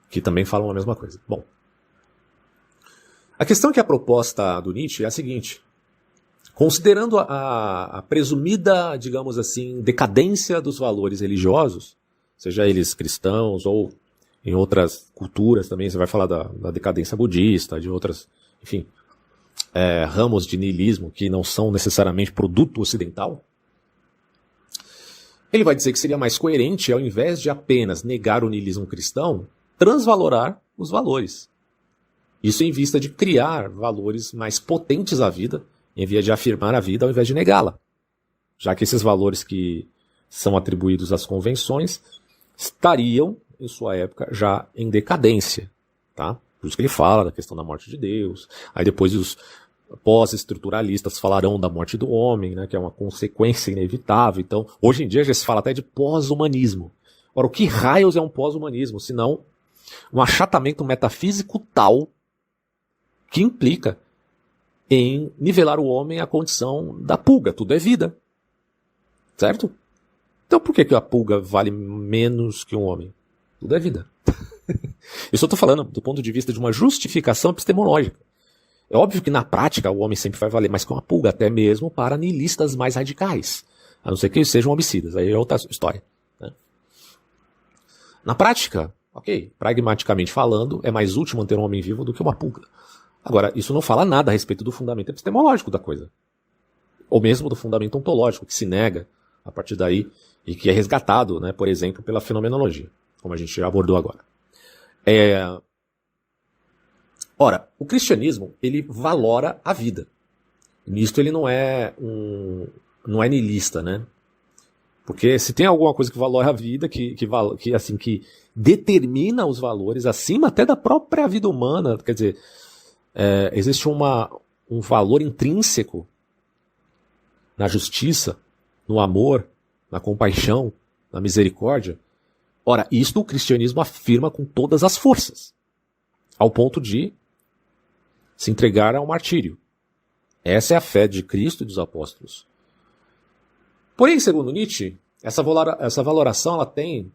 que também falam a mesma coisa. Bom, a questão é que a proposta do Nietzsche é a seguinte: considerando a presumida, digamos assim, decadência dos valores religiosos, seja eles cristãos ou em outras culturas também, você vai falar da decadência budista, de outras, enfim, ramos de niilismo que não são necessariamente produto ocidental, ele vai dizer que seria mais coerente, ao invés de apenas negar o niilismo cristão, transvalorar os valores. Isso em vista de criar valores mais potentes à vida, em vez de afirmar a vida ao invés de negá-la. Já que esses valores que são atribuídos às convenções estariam, em sua época, já em decadência. Tá? Por isso que ele fala da questão da morte de Deus. Aí depois os pós-estruturalistas falarão da morte do homem, né, que é uma consequência inevitável. Então, hoje em dia já se fala até de pós-humanismo. Ora, o que raios é um pós-humanismo, senão um achatamento metafísico tal que implica em nivelar o homem à condição da pulga. Tudo é vida. Certo? Então por que a pulga vale menos que um homem? Tudo é vida. Eu só estou falando do ponto de vista de uma justificação epistemológica. É óbvio que na prática o homem sempre vai valer mais que uma pulga, até mesmo para nihilistas mais radicais. A não ser que eles sejam homicidas, aí é outra história. Né? Na prática, ok, pragmaticamente falando, é mais útil manter um homem vivo do que uma pulga. Agora, isso não fala nada a respeito do fundamento epistemológico da coisa. Ou mesmo do fundamento ontológico, que se nega a partir daí e que é resgatado, né, por exemplo, pela fenomenologia, como a gente já abordou agora. Ora, o cristianismo, ele valora a vida. Nisto ele não é niilista, né? Porque se tem alguma coisa que valora a vida, que determina os valores acima até da própria vida humana, quer dizer, existe um valor intrínseco na justiça, no amor, na compaixão, na misericórdia. Ora, isto o cristianismo afirma com todas as forças, ao ponto de se entregar ao martírio. Essa é a fé de Cristo e dos apóstolos. Porém, segundo Nietzsche, essa valoração ela tem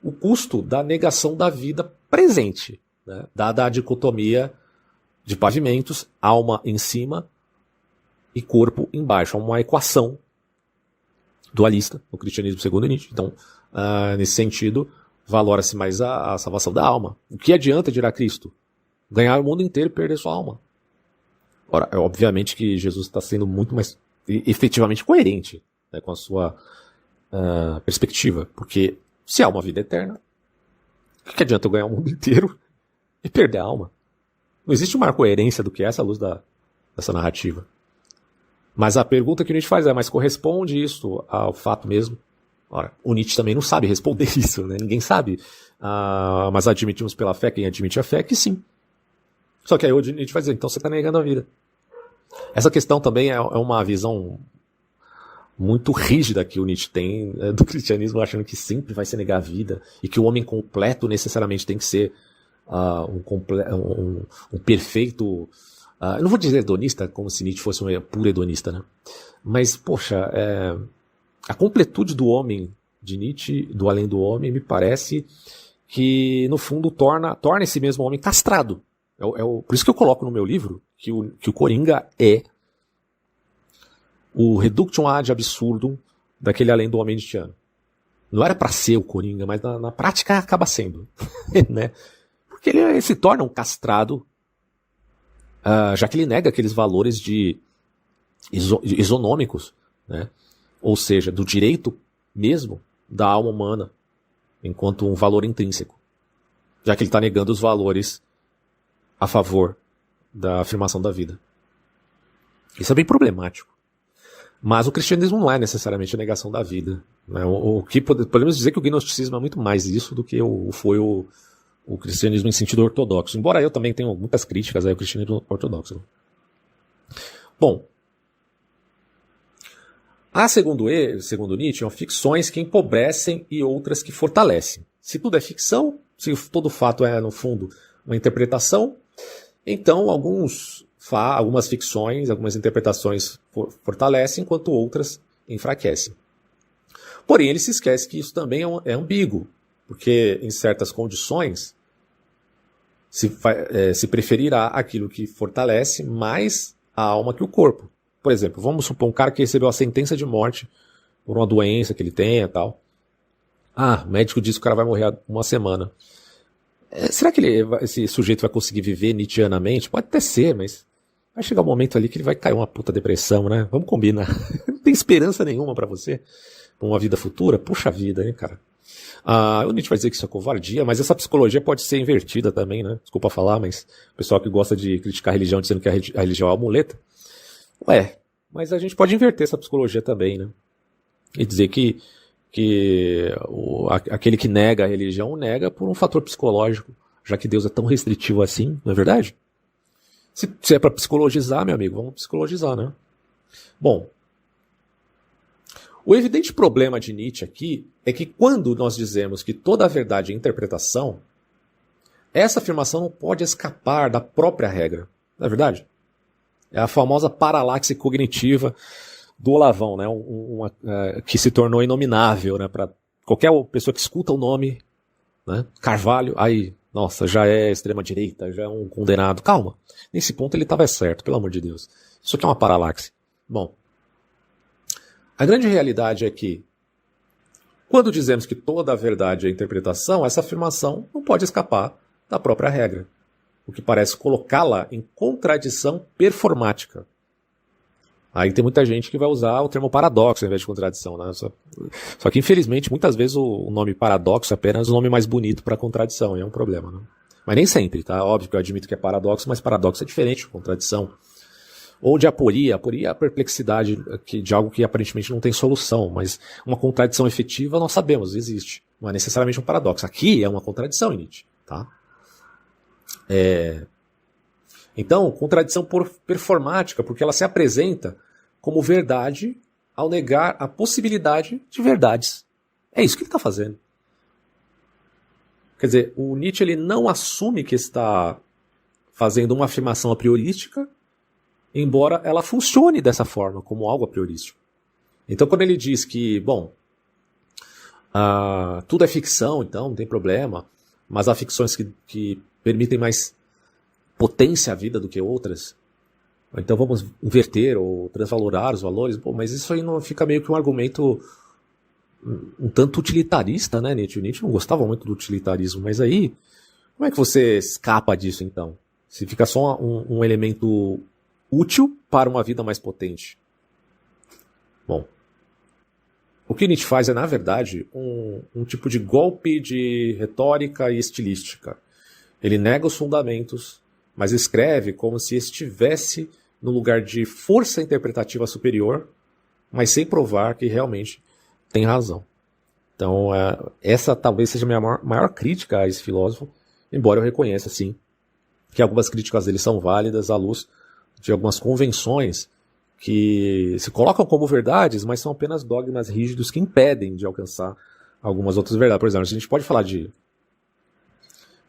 o custo da negação da vida presente, né? Dada a dicotomia de pavimentos, alma em cima e corpo embaixo. É uma equação dualista no cristianismo segundo Nietzsche. Então, nesse sentido, valora-se mais a salvação da alma. O que adianta, dirá Cristo? Ganhar o mundo inteiro e perder sua alma. Ora, é obviamente que Jesus está sendo muito mais efetivamente coerente, né, com a sua perspectiva. Porque se há uma vida eterna, o que adianta eu ganhar o mundo inteiro e perder a alma. Não existe maior coerência do que essa à luz dessa narrativa. Mas a pergunta que o Nietzsche faz é, mas corresponde isso ao fato mesmo? Ora, o Nietzsche também não sabe responder isso, né? Ninguém sabe. Mas admitimos pela fé, quem admite a fé, que sim. Só que aí o Nietzsche vai dizer, então você está negando a vida. Essa questão também é uma visão muito rígida que o Nietzsche tem do cristianismo, achando que sempre vai se negar a vida e que o homem completo necessariamente tem que ser um perfeito... eu não vou dizer hedonista, como se Nietzsche fosse um puro hedonista, né? Mas, poxa, a completude do homem de Nietzsche, do além do homem, me parece que, no fundo, torna esse mesmo homem castrado. Por isso que eu coloco no meu livro que o Coringa é o reductio ad absurdum daquele além do homem nietzschiano. Não era para ser o Coringa, mas na prática acaba sendo. Né? Porque ele se torna um castrado, já que ele nega aqueles valores isonômicos, né? Ou seja, do direito mesmo da alma humana, enquanto um valor intrínseco. Já que ele está negando os valores a favor da afirmação da vida. Isso é bem problemático. Mas o cristianismo não é necessariamente a negação da vida. Né? O que podemos dizer que o gnosticismo é muito mais isso do que foi o cristianismo em sentido ortodoxo. Embora eu também tenha muitas críticas ao cristianismo ortodoxo. Bom, segundo Nietzsche, são ficções que empobrecem e outras que fortalecem. Se tudo é ficção, se todo fato é, no fundo, uma interpretação, então algumas ficções, algumas interpretações fortalecem, enquanto outras enfraquecem. Porém, ele se esquece que isso também é ambíguo, porque em certas condições se preferirá aquilo que fortalece mais a alma que o corpo. Por exemplo, vamos supor um cara que recebeu a sentença de morte por uma doença que ele tenha e tal. O médico diz que o cara vai morrer uma semana. Será que esse sujeito vai conseguir viver nietzschianamente? Pode até ser, mas vai chegar um momento ali que ele vai cair uma puta depressão, né? Vamos combinar. Não tem esperança nenhuma pra você, pra uma vida futura? Puxa vida, hein, cara? O Nietzsche vai dizer que isso é covardia, mas essa psicologia pode ser invertida também, né? Desculpa falar, mas o pessoal que gosta de criticar a religião dizendo que a religião é uma muleta. Mas a gente pode inverter essa psicologia também, né? E dizer que aquele que nega a religião nega por um fator psicológico, já que Deus é tão restritivo assim, não é verdade? Se é para psicologizar, meu amigo, vamos psicologizar, né? Bom, o evidente problema de Nietzsche aqui é que quando nós dizemos que toda a verdade é interpretação, essa afirmação não pode escapar da própria regra, não é verdade? É a famosa paralaxe cognitiva do Olavão, né? Que se tornou inominável, né? Para qualquer pessoa que escuta o nome, né? Carvalho, aí, nossa, já é extrema-direita, já é um condenado. Calma, nesse ponto ele estava certo, pelo amor de Deus. Isso aqui é uma paralaxe. Bom, a grande realidade é que, quando dizemos que toda a verdade é interpretação, essa afirmação não pode escapar da própria regra, o que parece colocá-la em contradição performática. Aí tem muita gente que vai usar o termo paradoxo ao invés de contradição, né? Só que, infelizmente, muitas vezes o nome paradoxo é apenas o nome mais bonito para contradição, e é um problema, né? Mas nem sempre, tá? Óbvio que eu admito que é paradoxo, mas paradoxo é diferente de contradição. Ou de aporia. Aporia é a perplexidade de algo que aparentemente não tem solução, mas uma contradição efetiva nós sabemos, existe. Não é necessariamente um paradoxo. Aqui é uma contradição, Nietzsche, tá? Então, contradição performática, porque ela se apresenta como verdade ao negar a possibilidade de verdades. É isso que ele está fazendo. Quer dizer, o Nietzsche ele não assume que está fazendo uma afirmação a priorística, embora ela funcione dessa forma, como algo a priorístico. Então, quando ele diz que, tudo é ficção, então não tem problema, mas há ficções que permitem mais potência à vida do que outras, então vamos inverter ou transvalorar os valores, mas isso aí não fica meio que um argumento um tanto utilitarista, né, Nietzsche? O Nietzsche não gostava muito do utilitarismo, mas aí, como é que você escapa disso, então? Se fica só um elemento útil para uma vida mais potente. Bom, o que Nietzsche faz é, na verdade, um tipo de golpe de retórica e estilística. Ele nega os fundamentos, mas escreve como se estivesse no lugar de força interpretativa superior, mas sem provar que realmente tem razão. Então, essa talvez seja a minha maior crítica a esse filósofo, embora eu reconheça, sim, que algumas críticas dele são válidas à luz de algumas convenções que se colocam como verdades, mas são apenas dogmas rígidos que impedem de alcançar algumas outras verdades. Por exemplo, a gente pode falar de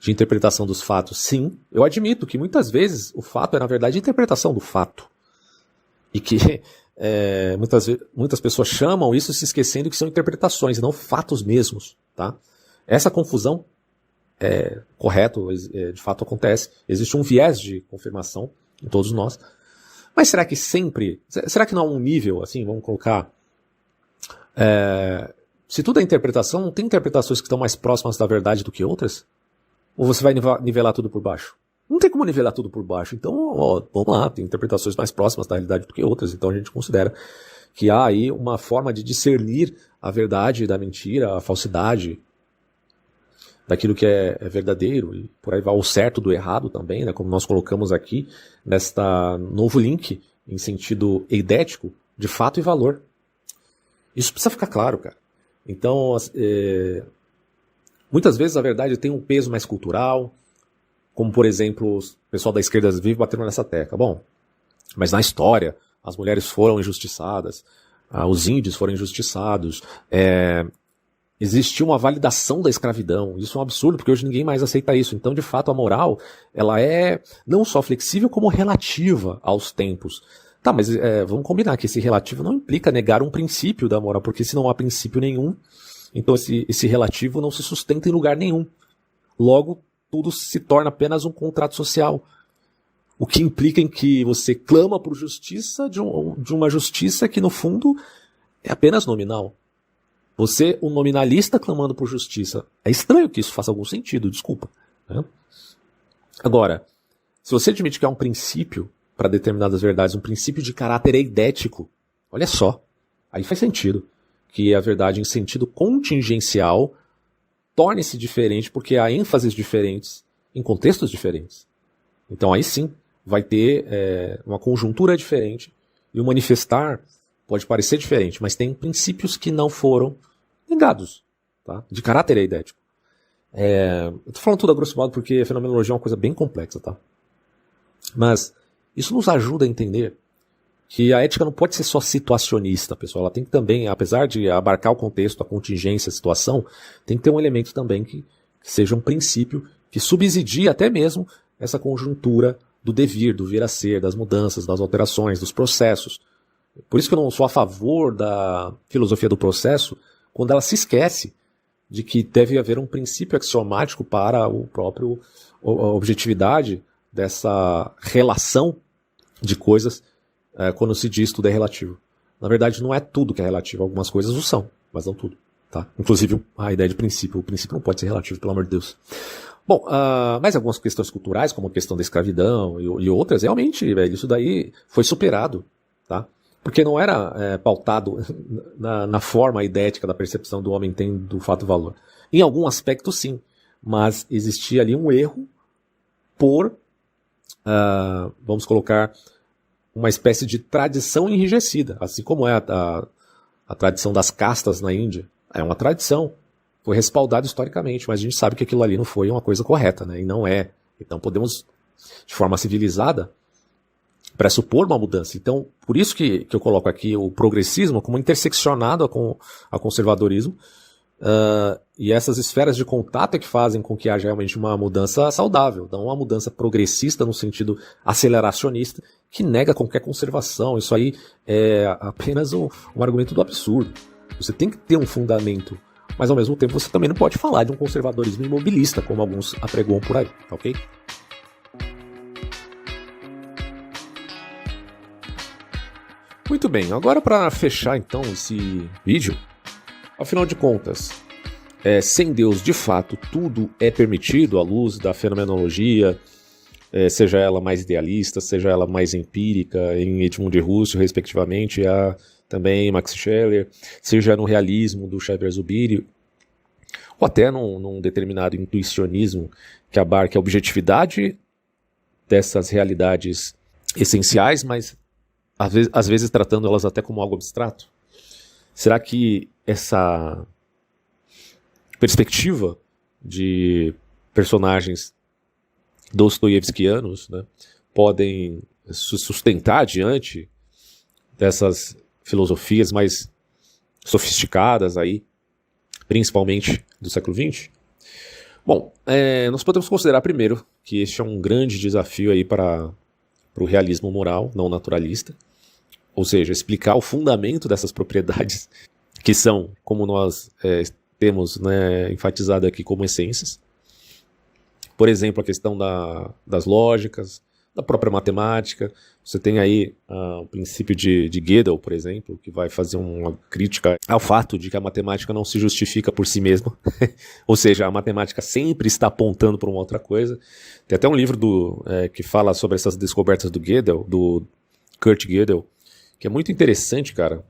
interpretação dos fatos. Sim, eu admito que muitas vezes o fato é, na verdade, interpretação do fato. E que muitas pessoas chamam isso se esquecendo que são interpretações, não fatos mesmos. Tá? Essa confusão é correto, de fato acontece. Existe um viés de confirmação em todos nós. Mas será que sempre... Será que não há um nível, assim, vamos colocar... se tudo é interpretação, não tem interpretações que estão mais próximas da verdade do que outras? Ou você vai nivelar tudo por baixo? Não tem como nivelar tudo por baixo. Então, vamos lá, tem interpretações mais próximas da realidade do que outras. Então a gente considera que há aí uma forma de discernir a verdade da mentira, a falsidade, daquilo que é verdadeiro, e por aí vai o certo do errado também, né? Como nós colocamos aqui nesta novo link em sentido eidético de fato e valor. Isso precisa ficar claro, cara. Então, muitas vezes a verdade tem um peso mais cultural, como por exemplo, o pessoal da esquerda vive batendo nessa tecla. Bom, mas na história, as mulheres foram injustiçadas, os índios foram injustiçados, existiu uma validação da escravidão. Isso é um absurdo, porque hoje ninguém mais aceita isso. Então, de fato, a moral, ela é não só flexível, como relativa aos tempos. Tá, mas vamos combinar que esse relativo não implica negar um princípio da moral, porque se não há princípio nenhum, então esse relativo não se sustenta em lugar nenhum. Logo, tudo se torna apenas um contrato social. O que implica em que você clama por justiça de uma justiça que, no fundo, é apenas nominal. Você, um nominalista clamando por justiça. É estranho que isso faça algum sentido, desculpa. Né? Agora, se você admite que há um princípio para determinadas verdades, um princípio de caráter eidético, olha só, aí faz sentido que a verdade em sentido contingencial torne-se diferente porque há ênfases diferentes em contextos diferentes. Então aí sim vai ter uma conjuntura diferente e o manifestar pode parecer diferente, mas tem princípios que não foram negados, tá? De caráter eidético. Eu estou falando tudo a grosso modo porque a fenomenologia é uma coisa bem complexa, tá? Mas isso nos ajuda a entender que a ética não pode ser só situacionista, pessoal. Ela tem que também, apesar de abarcar o contexto, a contingência, a situação, tem que ter um elemento também que seja um princípio que subsidie até mesmo essa conjuntura do devir, do vir a ser, das mudanças, das alterações, dos processos. Por isso que eu não sou a favor da filosofia do processo, quando ela se esquece de que deve haver um princípio axiomático para a objetividade dessa relação de coisas quando se diz tudo é relativo. Na verdade, não é tudo que é relativo. Algumas coisas o são, mas não tudo. Tá? Inclusive a ideia de princípio. O princípio não pode ser relativo, pelo amor de Deus. Bom, mais algumas questões culturais, como a questão da escravidão e outras, realmente, velho, isso daí foi superado. Tá? Porque não era pautado na forma idética da percepção do homem tem do fato valor. Em algum aspecto, sim. Mas existia ali um erro por, vamos colocar, uma espécie de tradição enrijecida, assim como é a tradição das castas na Índia. É uma tradição, foi respaldado historicamente, mas a gente sabe que aquilo ali não foi uma coisa correta, né? E não é. Então podemos, de forma civilizada, pressupor uma mudança. Então, por isso que eu coloco aqui o progressismo como interseccionado ao conservadorismo, e essas esferas de contato é que fazem com que haja realmente uma mudança saudável, não uma mudança progressista no sentido aceleracionista, que nega qualquer conservação. Isso aí é apenas um argumento do absurdo. Você tem que ter um fundamento, mas ao mesmo tempo você também não pode falar de um conservadorismo imobilista, como alguns apregoam por aí, tá ok? Muito bem, agora para fechar então esse vídeo, afinal de contas, sem Deus, de fato, tudo é permitido à luz da fenomenologia, seja ela mais idealista, seja ela mais empírica, em Edmund de Husserl, respectivamente, também Max Scheler, seja no realismo do Xavier Zubiri, ou até num determinado intuicionismo que abarque a objetividade dessas realidades essenciais, mas às vezes tratando elas até como algo abstrato? Será que essa perspectiva de personagens dostoievskianos, né, podem se sustentar diante dessas filosofias mais sofisticadas aí, principalmente do século XX? Bom, nós podemos considerar primeiro que este é um grande desafio aí para o realismo moral, não naturalista, ou seja, explicar o fundamento dessas propriedades que são, como nós temos, né, enfatizado aqui, como essências. Por exemplo, a questão das lógicas, da própria matemática. Você tem aí o princípio de Gödel, por exemplo, que vai fazer uma crítica ao fato de que a matemática não se justifica por si mesma. Ou seja, a matemática sempre está apontando para uma outra coisa. Tem até um livro que fala sobre essas descobertas do Gödel, do Kurt Gödel, que é muito interessante, cara,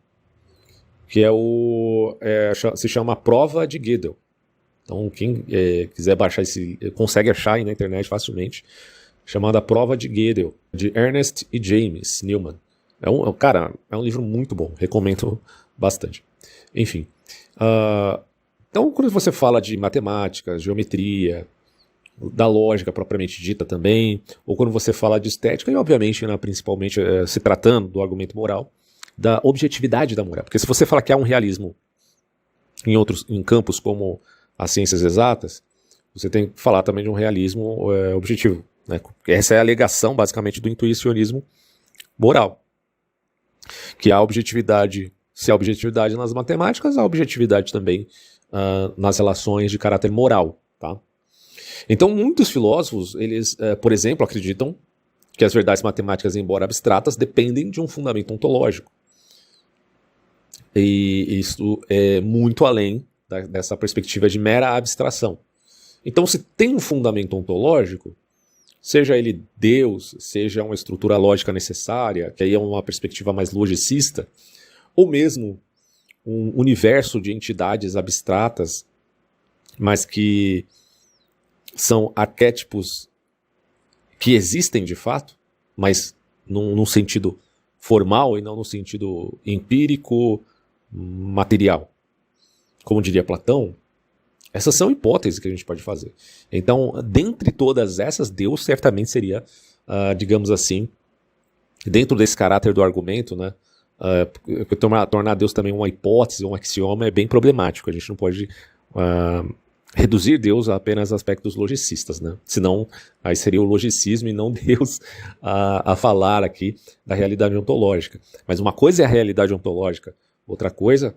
que se chama A Prova de Gödel. Então, quem quiser baixar consegue achar aí na internet facilmente, chamada A Prova de Gödel, de Ernest e James Newman. Cara, é um livro muito bom, recomendo bastante. Enfim, então quando você fala de matemática, geometria, da lógica propriamente dita também, ou quando você fala de estética, e obviamente, né, principalmente se tratando do argumento moral, da objetividade da moral. Porque se você fala que há um realismo em campos como as ciências exatas, você tem que falar também de um realismo objetivo, né? Essa é a alegação, basicamente, do intuicionismo moral. Que há objetividade, se há objetividade nas matemáticas, há objetividade também nas relações de caráter moral, tá? Então, muitos filósofos, eles, por exemplo, acreditam que as verdades matemáticas, embora abstratas, dependem de um fundamento ontológico. E isso é muito além dessa perspectiva de mera abstração. Então, se tem um fundamento ontológico, seja ele Deus, seja uma estrutura lógica necessária, que aí é uma perspectiva mais logicista, ou mesmo um universo de entidades abstratas, mas que são arquétipos que existem de fato, mas num sentido formal e não no sentido empírico, material. Como diria Platão, essas são hipóteses que a gente pode fazer. Então, dentre todas essas, Deus certamente seria, digamos assim, dentro desse caráter do argumento, né, tornar Deus também uma hipótese, um axioma, é bem problemático. A gente não pode reduzir Deus a apenas aspectos logicistas, né? Senão, aí seria o logicismo e não Deus a falar aqui da realidade ontológica. Mas uma coisa é a realidade ontológica, outra coisa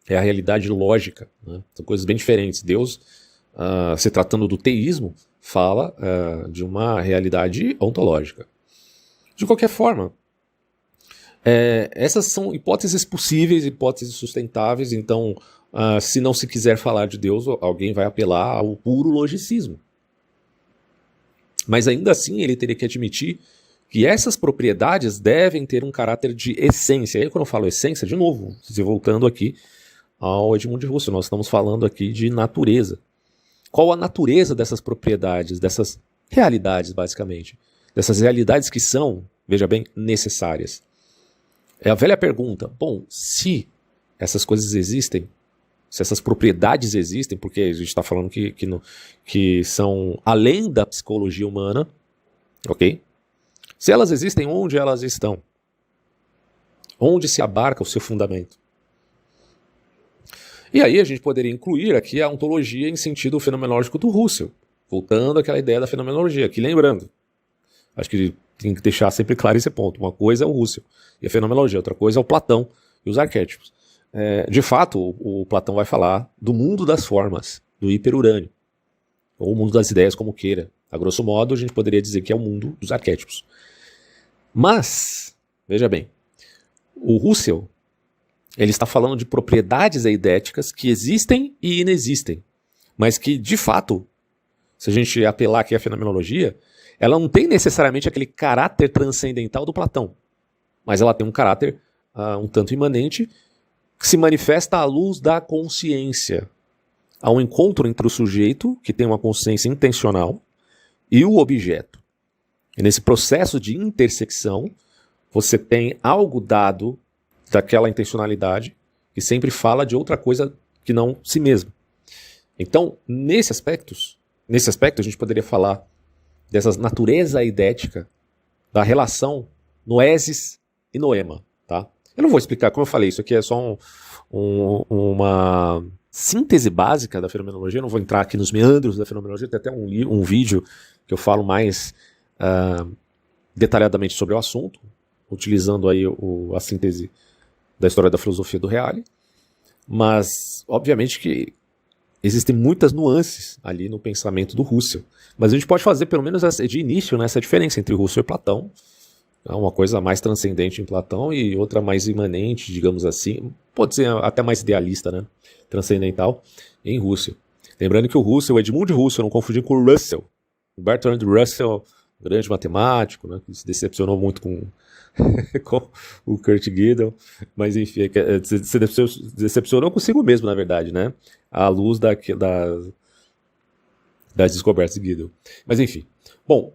é a realidade lógica, né? São coisas bem diferentes. Deus, se tratando do teísmo, fala de uma realidade ontológica. De qualquer forma, essas são hipóteses possíveis, hipóteses sustentáveis. Então, se não se quiser falar de Deus, alguém vai apelar ao puro logicismo. Mas ainda assim, ele teria que admitir que essas propriedades devem ter um caráter de essência. E aí, quando eu falo essência, de novo, se voltando aqui ao Edmund Husserl, nós estamos falando aqui de natureza. Qual a natureza dessas propriedades, dessas realidades, basicamente? Dessas realidades que são, veja bem, necessárias. É a velha pergunta, bom, se essas coisas existem, se essas propriedades existem, porque a gente está falando que são além da psicologia humana, ok? Se elas existem, onde elas estão? Onde se abarca o seu fundamento? E aí a gente poderia incluir aqui a ontologia em sentido fenomenológico do Husserl, voltando àquela ideia da fenomenologia, aqui lembrando, acho que tem que deixar sempre claro esse ponto. Uma coisa é o Husserl e a fenomenologia, outra coisa é o Platão e os arquétipos. De fato, o Platão vai falar do mundo das formas, do hiperurânio, ou o mundo das ideias, como queira. A grosso modo, a gente poderia dizer que é o mundo dos arquétipos. Mas, veja bem, o Husserl, ele está falando de propriedades eidéticas que existem e inexistem, mas que, de fato, se a gente apelar aqui à fenomenologia, ela não tem necessariamente aquele caráter transcendental do Platão, mas ela tem um caráter um tanto imanente que se manifesta à luz da consciência. há um encontro entre o sujeito, que tem uma consciência intencional, e o objeto. E nesse processo de intersecção, você tem algo dado daquela intencionalidade que sempre fala de outra coisa que não si mesmo. Então, nesse aspecto a gente poderia falar dessa natureza idética da relação noesis e noema, tá? Eu não vou explicar, como eu falei, isso aqui é só uma síntese básica da fenomenologia, eu não vou entrar aqui nos meandros da fenomenologia, tem até um vídeo que eu falo mais detalhadamente sobre o assunto, utilizando aí a síntese da história da filosofia do Reale, mas obviamente que existem muitas nuances ali no pensamento do Husserl, mas a gente pode fazer pelo menos de início, né, essa diferença entre Husserl e Platão, uma coisa mais transcendente em Platão e outra mais imanente, digamos assim, pode ser até mais idealista, né, transcendental, em Husserl. Lembrando que o Husserl, Edmund Husserl, não confundir com o Russell, o Bertrand Russell, grande matemático, né, que se decepcionou muito com o Kurt Gödel, mas enfim, se decepcionou consigo mesmo, na verdade, né? À luz das descobertas de Gödel. Mas enfim. Bom,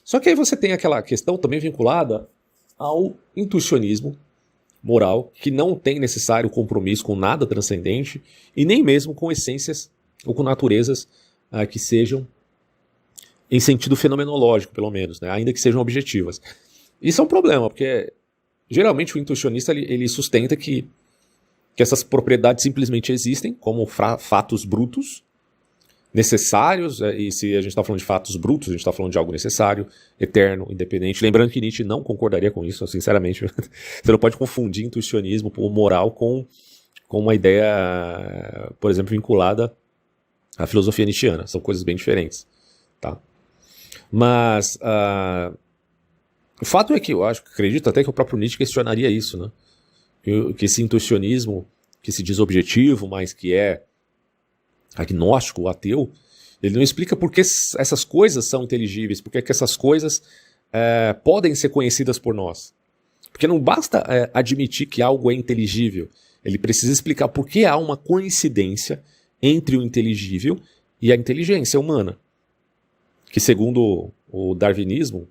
só que aí você tem aquela questão também vinculada ao intuicionismo moral, que não tem necessário compromisso com nada transcendente e nem mesmo com essências ou com naturezas que sejam em sentido fenomenológico, pelo menos, né? Ainda que sejam objetivas. Isso é um problema, porque geralmente o intuicionista ele sustenta que essas propriedades simplesmente existem como fatos brutos, necessários, e se a gente está falando de fatos brutos, a gente está falando de algo necessário, eterno, independente. Lembrando que Nietzsche não concordaria com isso, sinceramente. Você não pode confundir intuicionismo ou moral com uma ideia, por exemplo, vinculada à filosofia nietzschiana. São coisas bem diferentes. Tá? Mas o fato é que eu acredito até que o próprio Nietzsche questionaria isso, né? Que esse intuicionismo, que se diz objetivo, mas que é agnóstico, ateu, ele não explica por que essas coisas são inteligíveis, por que essas coisas podem ser conhecidas por nós. Porque não basta admitir que algo é inteligível, ele precisa explicar por que há uma coincidência entre o inteligível e a inteligência humana, que segundo o darwinismo,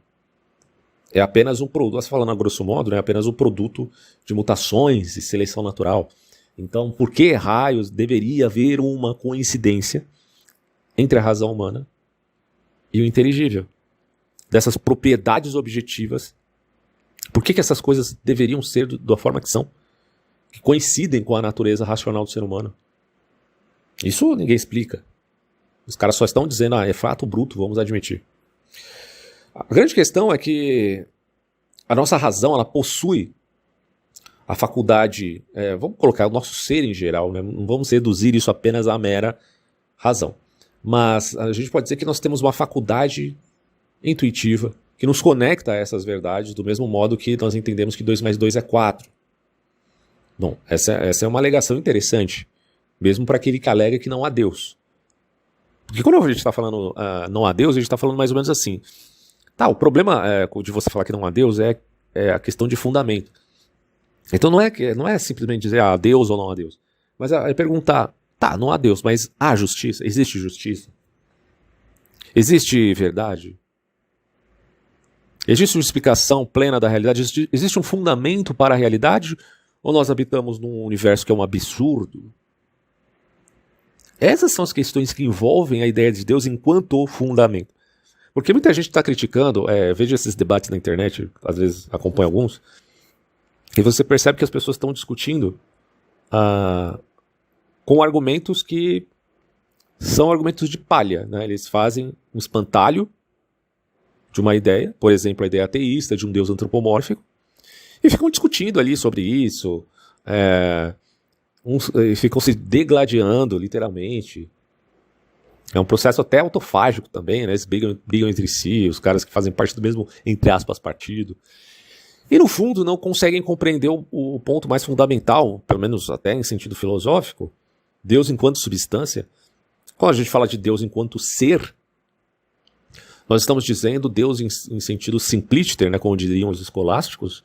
é apenas um produto, falando a grosso modo, né, é apenas um produto de mutações e seleção natural. Então, por que raios deveria haver uma coincidência entre a razão humana e o inteligível? Dessas propriedades objetivas, por que essas coisas deveriam ser da forma que são? Que coincidem com a natureza racional do ser humano? Isso ninguém explica. Os caras só estão dizendo, é fato bruto, vamos admitir. A grande questão é que a nossa razão, ela possui a faculdade, vamos colocar o nosso ser em geral, né? Não vamos reduzir isso apenas à mera razão. Mas a gente pode dizer que nós temos uma faculdade intuitiva que nos conecta a essas verdades do mesmo modo que nós entendemos que 2 mais 2 é 4. Bom, essa é uma alegação interessante, mesmo para aquele que alega que não há Deus. Porque quando a gente está falando não há Deus, a gente está falando mais ou menos assim. Tá, o problema de você falar que não há Deus é a questão de fundamento. Então não é simplesmente dizer há Deus ou não há Deus, mas é perguntar, tá, não há Deus, mas há justiça? Existe justiça? Existe verdade? Existe uma explicação plena da realidade? Existe um fundamento para a realidade? Ou nós habitamos num universo que é um absurdo? Essas são as questões que envolvem a ideia de Deus enquanto fundamento. Porque muita gente está criticando, veja esses debates na internet, às vezes acompanha alguns, e você percebe que as pessoas estão discutindo com argumentos que são argumentos de palha, né? Eles fazem um espantalho de uma ideia, por exemplo, a ideia ateísta de um Deus antropomórfico, e ficam discutindo ali sobre isso, ficam se degladiando, literalmente. É um processo até autofágico também, né? Eles brigam entre si, os caras que fazem parte do mesmo, entre aspas, partido. E no fundo não conseguem compreender o ponto mais fundamental, pelo menos até em sentido filosófico, Deus enquanto substância. Quando a gente fala de Deus enquanto ser, nós estamos dizendo Deus em sentido simplíciter, né, como diriam os escolásticos,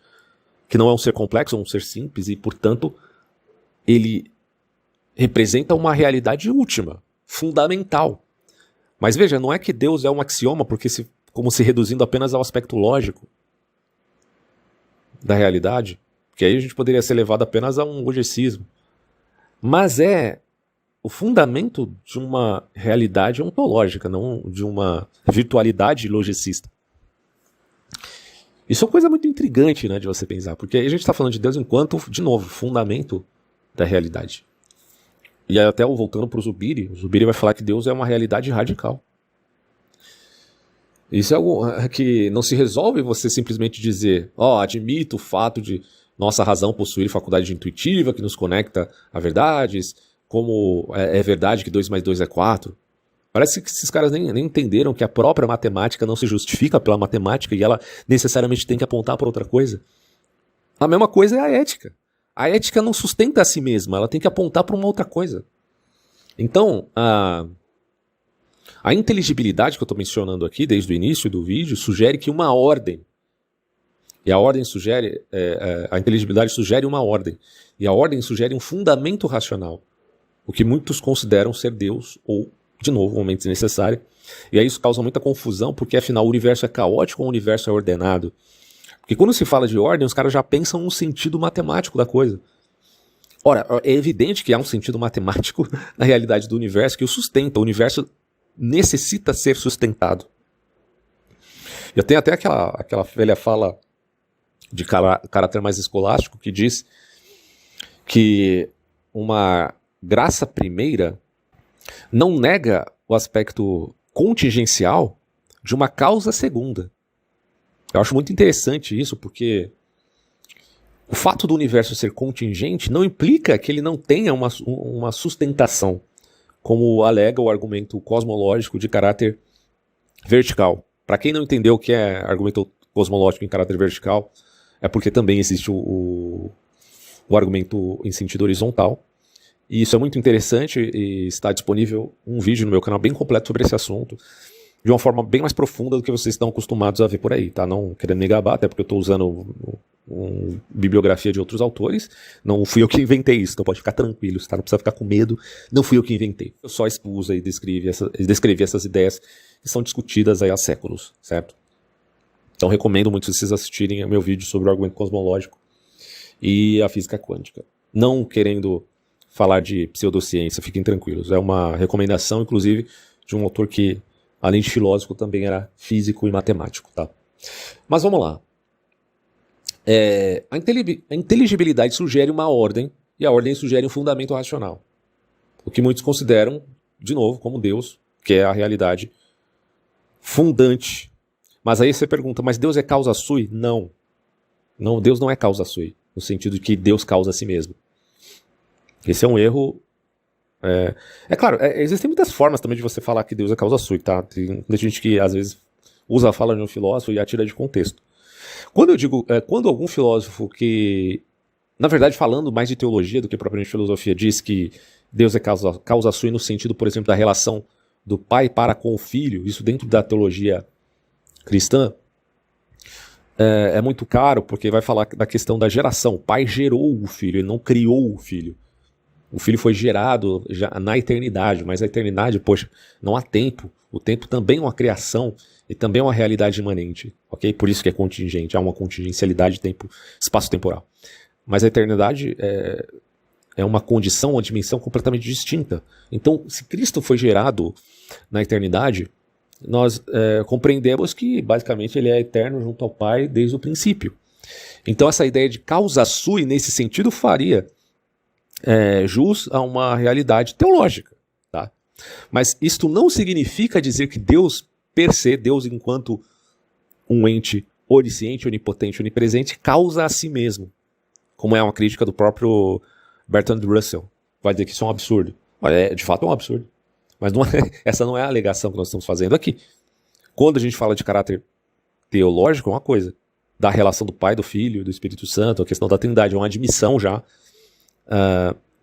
que não é um ser complexo, é um ser simples e, portanto, ele representa uma realidade última, fundamental. Mas veja, não é que Deus é um axioma como se reduzindo apenas ao aspecto lógico da realidade, que aí a gente poderia ser levado apenas a um logicismo. Mas é o fundamento de uma realidade ontológica, não de uma virtualidade logicista. Isso é uma coisa muito intrigante, né, de você pensar, porque aí a gente está falando de Deus enquanto, de novo, fundamento da realidade. E aí até voltando para o Zubiri vai falar que Deus é uma realidade radical. Isso é algo que não se resolve você simplesmente dizer, admito o fato de nossa razão possuir faculdade intuitiva que nos conecta a verdades, como é verdade que 2 mais 2 é 4. Parece que esses caras nem entenderam que a própria matemática não se justifica pela matemática e ela necessariamente tem que apontar para outra coisa. A mesma coisa é a ética. A ética não sustenta a si mesma, ela tem que apontar para uma outra coisa. Então, a inteligibilidade que eu estou mencionando aqui, desde o início do vídeo, sugere que uma ordem, e a ordem sugere, a inteligibilidade sugere uma ordem, e a ordem sugere um fundamento racional, o que muitos consideram ser Deus, ou, de novo, um momento desnecessário, e aí isso causa muita confusão, porque afinal o universo é caótico ou o universo é ordenado? Porque quando se fala de ordem, os caras já pensam no sentido matemático da coisa. Ora, é evidente que há um sentido matemático na realidade do universo que o sustenta. O universo necessita ser sustentado. Eu tenho até aquela velha fala de caráter mais escolástico que diz que uma graça primeira não nega o aspecto contingencial de uma causa segunda. Eu acho muito interessante isso, porque o fato do universo ser contingente não implica que ele não tenha uma sustentação, como alega o argumento cosmológico de caráter vertical. Para quem não entendeu o que é argumento cosmológico em caráter vertical, é porque também existe o argumento em sentido horizontal. E isso é muito interessante e está disponível um vídeo no meu canal bem completo sobre esse assunto, de uma forma bem mais profunda do que vocês estão acostumados a ver por aí, tá? Não querendo me gabar, até porque eu estou usando bibliografia de outros autores. Não fui eu que inventei isso, então pode ficar tranquilo, tá? Não precisa ficar com medo, não fui eu que inventei. Eu só expus e descrevi essas ideias que são discutidas aí há séculos, certo? Então recomendo muito vocês assistirem ao meu vídeo sobre o argumento cosmológico e a física quântica. Não querendo falar de pseudociência, fiquem tranquilos. É uma recomendação, inclusive, de um autor que, além de filósofo, também era físico e matemático, tá? Mas vamos lá. A inteligibilidade sugere uma ordem, e a ordem sugere um fundamento racional. O que muitos consideram, de novo, como Deus, que é a realidade fundante. Mas aí você pergunta, mas Deus é causa sui? Não. Não, Deus não é causa sui, no sentido de que Deus causa a si mesmo. Esse é um erro. Claro, existem muitas formas também de você falar que Deus é causa sui, tá? Tem gente que às vezes usa a fala de um filósofo e a tira de contexto. Quando eu digo, quando algum filósofo que, na verdade falando mais de teologia do que propriamente filosofia, diz que Deus é causa sui no sentido, por exemplo, da relação do pai para com o filho, isso dentro da teologia cristã, é muito caro, porque vai falar da questão da geração. O pai gerou o filho, ele não criou o filho. O filho foi gerado já na eternidade, mas a eternidade, poxa, não há tempo. O tempo também é uma criação e também é uma realidade imanente, ok? Por isso que é contingente, há uma contingencialidade espaço-temporal. Mas a eternidade é uma condição, uma dimensão completamente distinta. Então, se Cristo foi gerado na eternidade, nós compreendemos que, basicamente, ele é eterno junto ao Pai desde o princípio. Então, essa ideia de causa sui, nesse sentido, faria jus a uma realidade teológica, tá? Mas isto não significa dizer que Deus, per se, Deus enquanto um ente onisciente, onipotente, onipresente, causa a si mesmo, como é uma crítica do próprio Bertrand Russell. Vai dizer que isso é um absurdo. De fato é um absurdo. Mas essa não é a alegação que nós estamos fazendo aqui. Quando a gente fala de caráter teológico, é uma coisa. Da relação do Pai, do Filho, do Espírito Santo, a questão da Trindade, é uma admissão já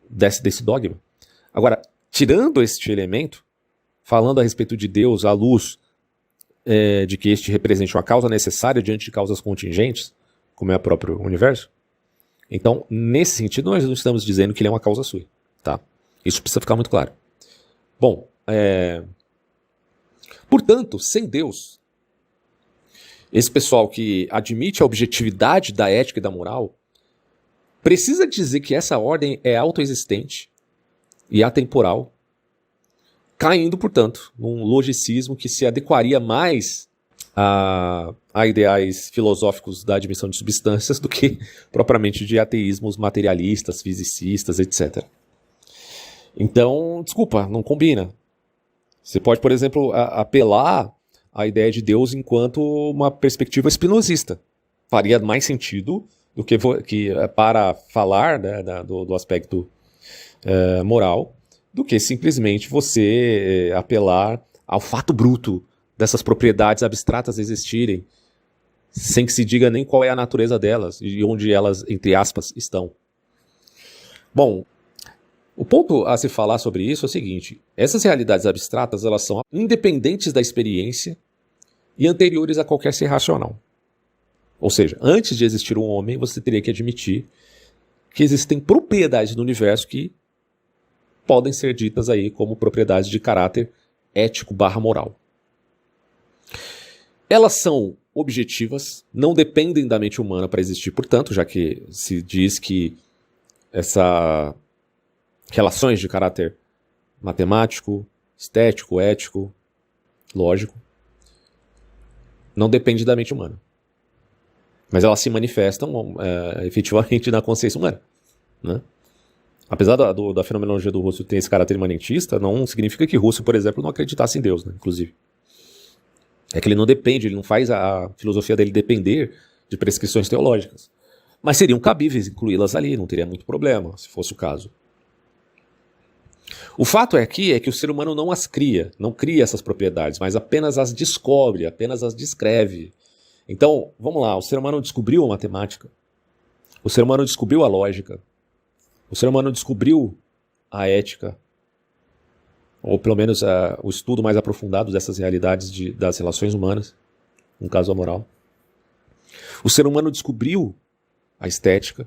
desse dogma. Agora, tirando este elemento, falando a respeito de Deus à luz de que este represente uma causa necessária diante de causas contingentes, como é o próprio universo, então, nesse sentido, nós não estamos dizendo que ele é uma causa sui, tá? Isso precisa ficar muito claro. Bom, portanto, sem Deus, esse pessoal que admite a objetividade da ética e da moral precisa dizer que essa ordem é autoexistente e atemporal, caindo, portanto, num logicismo que se adequaria mais a ideais filosóficos da admissão de substâncias do que propriamente de ateísmos materialistas, fisicistas, etc. Então, desculpa, não combina. Você pode, por exemplo, apelar à ideia de Deus enquanto uma perspectiva espinosista. Faria mais sentido do que para falar, né, do aspecto moral, do que simplesmente você apelar ao fato bruto dessas propriedades abstratas existirem, sem que se diga nem qual é a natureza delas e onde elas, entre aspas, estão. Bom, o ponto a se falar sobre isso é o seguinte: essas realidades abstratas, elas são independentes da experiência e anteriores a qualquer ser racional. Ou seja, antes de existir um homem, você teria que admitir que existem propriedades no universo que podem ser ditas aí como propriedades de caráter ético/moral. Elas são objetivas, não dependem da mente humana para existir, portanto, já que se diz que essas relações de caráter matemático, estético, ético, lógico, não dependem da mente humana. Mas elas se manifestam efetivamente na consciência humana, né? Apesar da fenomenologia do Russell ter esse caráter imanentista, não significa que Russell, por exemplo, não acreditasse em Deus, né? Inclusive. É que ele não depende, ele não faz a filosofia dele depender de prescrições teológicas. Mas seriam cabíveis incluí-las ali, não teria muito problema, se fosse o caso. O fato aqui é que o ser humano não as cria, não cria essas propriedades, mas apenas as descobre, apenas as descreve. Então, vamos lá, o ser humano descobriu a matemática, o ser humano descobriu a lógica, o ser humano descobriu a ética, ou pelo menos o estudo mais aprofundado dessas realidades das relações humanas, no caso a moral. O ser humano descobriu a estética.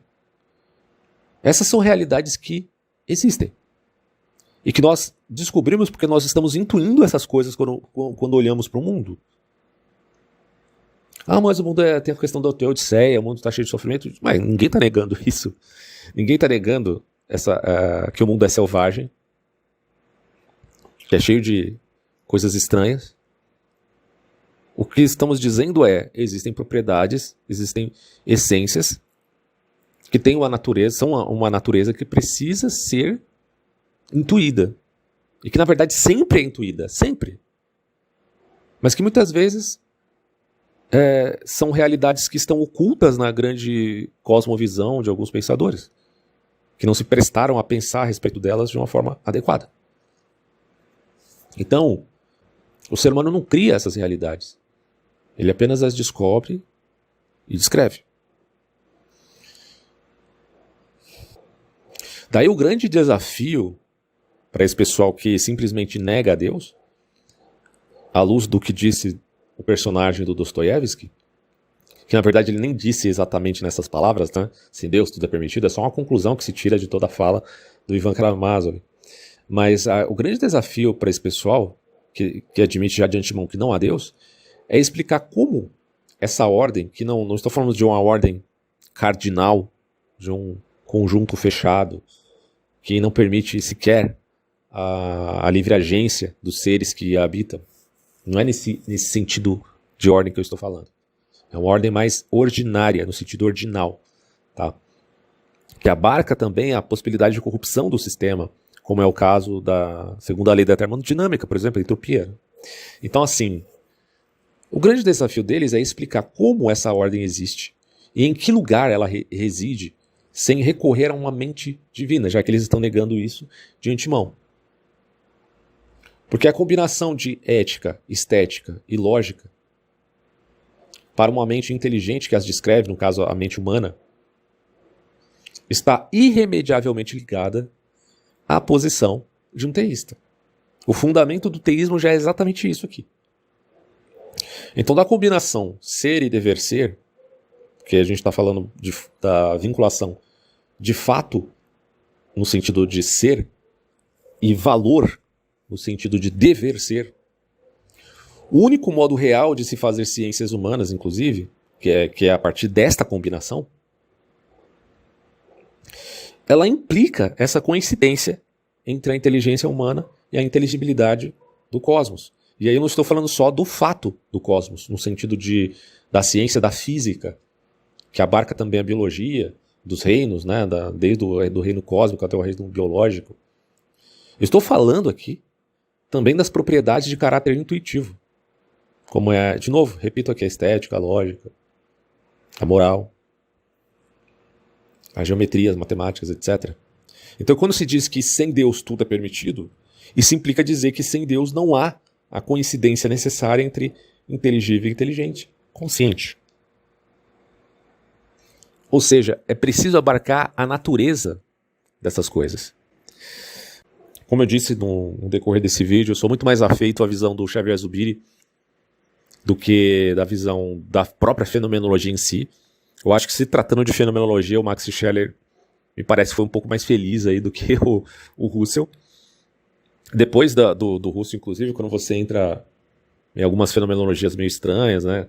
Essas são realidades que existem. E que nós descobrimos porque nós estamos intuindo essas coisas quando olhamos para o mundo. Ah, mas o mundo tem a questão da Odisseia, o mundo está cheio de sofrimento. Mas ninguém está negando isso. Ninguém está negando que o mundo é selvagem, que é cheio de coisas estranhas. O que estamos dizendo existem propriedades, existem essências que têm uma natureza, são uma natureza que precisa ser intuída. E que na verdade sempre é intuída, sempre. Mas que muitas vezes são realidades que estão ocultas na grande cosmovisão de alguns pensadores, que não se prestaram a pensar a respeito delas de uma forma adequada. Então, o ser humano não cria essas realidades. Ele apenas as descobre e descreve. Daí o grande desafio para esse pessoal que simplesmente nega a Deus, à luz do que disse o personagem do Dostoiévski, que na verdade ele nem disse exatamente nessas palavras, né? Sem Deus tudo é permitido, é só uma conclusão que se tira de toda a fala do Ivan Karamazov. Mas o grande desafio para esse pessoal, que admite já de antemão que não há Deus, é explicar como essa ordem, que não estou falando de uma ordem cardinal, de um conjunto fechado, que não permite sequer a livre agência dos seres que a habitam. Não é nesse sentido de ordem que eu estou falando. É uma ordem mais ordinária, no sentido ordinal, tá? Que abarca também a possibilidade de corrupção do sistema, como é o caso segundo a lei da termodinâmica, por exemplo, a entropia. Então, assim, o grande desafio deles é explicar como essa ordem existe e em que lugar ela reside, sem recorrer a uma mente divina, já que eles estão negando isso de antemão. Porque a combinação de ética, estética e lógica, para uma mente inteligente que as descreve, no caso a mente humana, está irremediavelmente ligada à posição de um teísta. O fundamento do teísmo já é exatamente isso aqui. Então, da combinação ser e dever ser, que a gente está falando da vinculação de fato, no sentido de ser, e valor, no sentido de dever ser, o único modo real de se fazer ciências humanas, inclusive, que é a partir desta combinação, ela implica essa coincidência entre a inteligência humana e a inteligibilidade do cosmos. E aí eu não estou falando só do fato do cosmos, no sentido da ciência da física, que abarca também a biologia, dos reinos, né, desde do reino cósmico até o reino biológico. Eu estou falando aqui também das propriedades de caráter intuitivo, como é, de novo, repito aqui, a estética, a lógica, a moral, a geometria, as matemáticas, etc. Então, quando se diz que sem Deus tudo é permitido, isso implica dizer que sem Deus não há a coincidência necessária entre inteligível e inteligente, consciente. Ou seja, é preciso abarcar a natureza dessas coisas. Como eu disse no decorrer desse vídeo, eu sou muito mais afeito à visão do Xavier Zubiri do que da visão da própria fenomenologia em si. Eu acho que, se tratando de fenomenologia, o Max Scheler me parece que foi um pouco mais feliz aí do que o Russell. Depois do Russell, inclusive, quando você entra em algumas fenomenologias meio estranhas, né,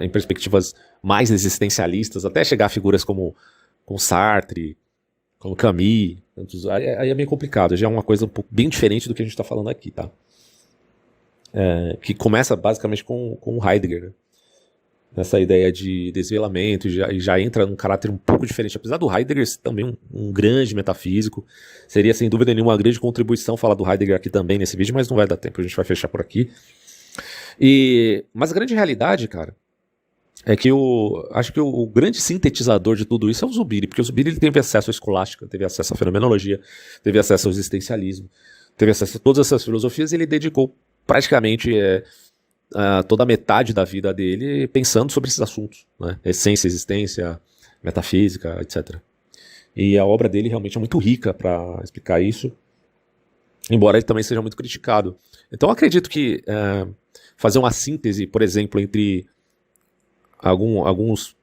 em perspectivas mais existencialistas, até chegar a figuras como Sartre, como Camus, aí é meio complicado, já é uma coisa um pouco bem diferente do que a gente está falando aqui, tá? Que começa basicamente com Heidegger, né? Nessa ideia de desvelamento, e já entra num caráter um pouco diferente. Apesar do Heidegger ser também um grande metafísico, seria sem dúvida nenhuma uma grande contribuição falar do Heidegger aqui também nesse vídeo, mas não vai dar tempo, a gente vai fechar por aqui. Mas a grande realidade, cara, é que acho que o grande sintetizador de tudo isso é o Zubiri, porque o Zubiri ele teve acesso à escolástica, teve acesso à fenomenologia, teve acesso ao existencialismo, teve acesso a todas essas filosofias, e ele dedicou praticamente toda a metade da vida dele pensando sobre esses assuntos, né? Essência, existência, metafísica, etc. E a obra dele realmente é muito rica para explicar isso, embora ele também seja muito criticado. Então eu acredito que fazer uma síntese, por exemplo, entre algumas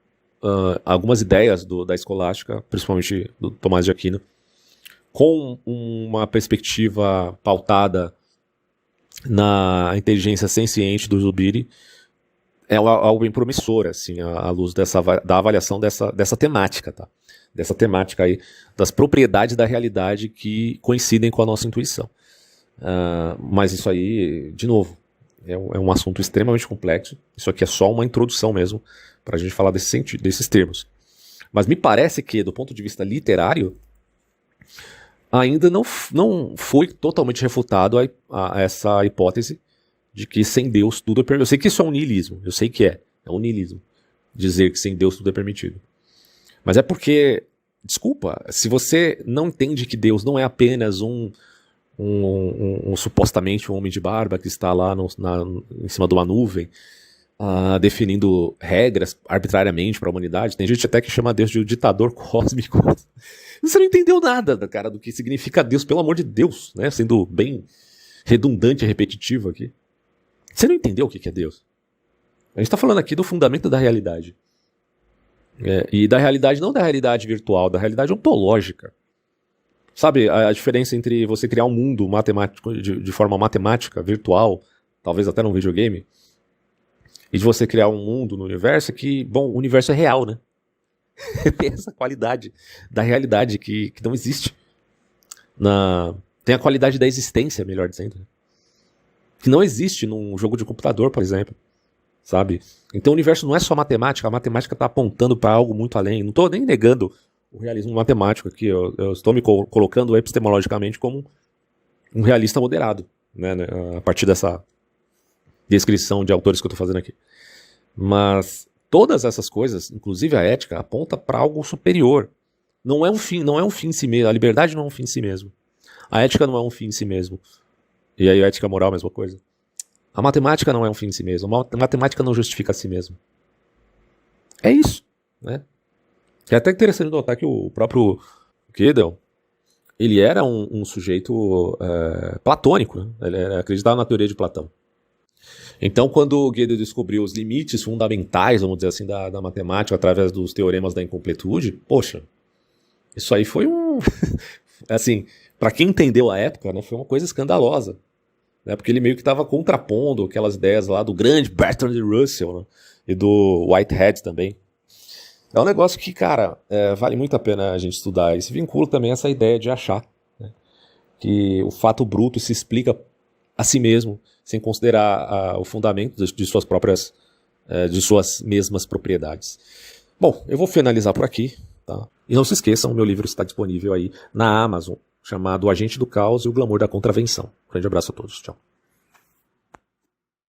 ideias da escolástica, principalmente do Tomás de Aquino, com uma perspectiva pautada na inteligência senciente do Zubiri, é algo bem promissor, assim, à luz da avaliação dessa temática, tá? Dessa temática aí, das propriedades da realidade que coincidem com a nossa intuição. Mas isso aí, de novo, é um assunto extremamente complexo. Isso aqui é só uma introdução mesmo, para a gente falar desses termos. Mas me parece que, do ponto de vista literário, ainda não foi totalmente refutado a essa hipótese de que sem Deus tudo é permitido. Eu sei que isso é um niilismo, eu sei que é um niilismo, dizer que sem Deus tudo é permitido. Mas é porque, desculpa, se você não entende que Deus não é apenas supostamente um homem de barba que está lá em cima de uma nuvem, definindo regras arbitrariamente para a humanidade. Tem gente até que chama Deus de ditador cósmico. Você não entendeu nada, cara, do que significa Deus, pelo amor de Deus, né? Sendo bem redundante e repetitivo aqui. Você não entendeu o que é Deus. A gente está falando aqui do fundamento da realidade. E da realidade, não da realidade virtual, da realidade ontológica. Sabe a diferença entre você criar um mundo matemático de forma matemática, virtual, talvez até num videogame, e de você criar um mundo no universo que, bom, o universo é real, né? Tem essa qualidade da realidade que não existe. Tem a qualidade da existência, melhor dizendo, né? Que não existe num jogo de computador, por exemplo. Sabe? Então o universo não é só matemática, a matemática está apontando para algo muito além. Não estou nem negando o realismo matemático aqui, eu estou me colocando epistemologicamente como um realista moderado, né, a partir dessa descrição de autores que eu estou fazendo aqui. Mas todas essas coisas, inclusive a ética, aponta para algo superior. Não é um fim em si mesmo. A liberdade não é um fim em si mesmo. A ética não é um fim em si mesmo. E aí a ética moral é a mesma coisa. A matemática não é um fim em si mesmo. A matemática não justifica a si mesmo. É isso, né? É até interessante notar que o próprio Gödel, ele era um sujeito platônico, né? Ele acreditava na teoria de Platão. Então, quando o Gödel descobriu os limites fundamentais, vamos dizer assim, da matemática através dos teoremas da incompletude, poxa, isso aí foi assim, para quem entendeu a época, né, foi uma coisa escandalosa. Né, porque ele meio que estava contrapondo aquelas ideias lá do grande Bertrand Russell, né, e do Whitehead também. É um negócio que, cara, vale muito a pena a gente estudar. E se vincula também a essa ideia de achar, né, que o fato bruto se explica a si mesmo, sem considerar o fundamento de suas próprias, de suas mesmas propriedades. Bom, eu vou finalizar por aqui, tá? E não se esqueçam, meu livro está disponível aí na Amazon, chamado O Agente do Caos e o Glamour da Contravenção. Um grande abraço a todos, tchau.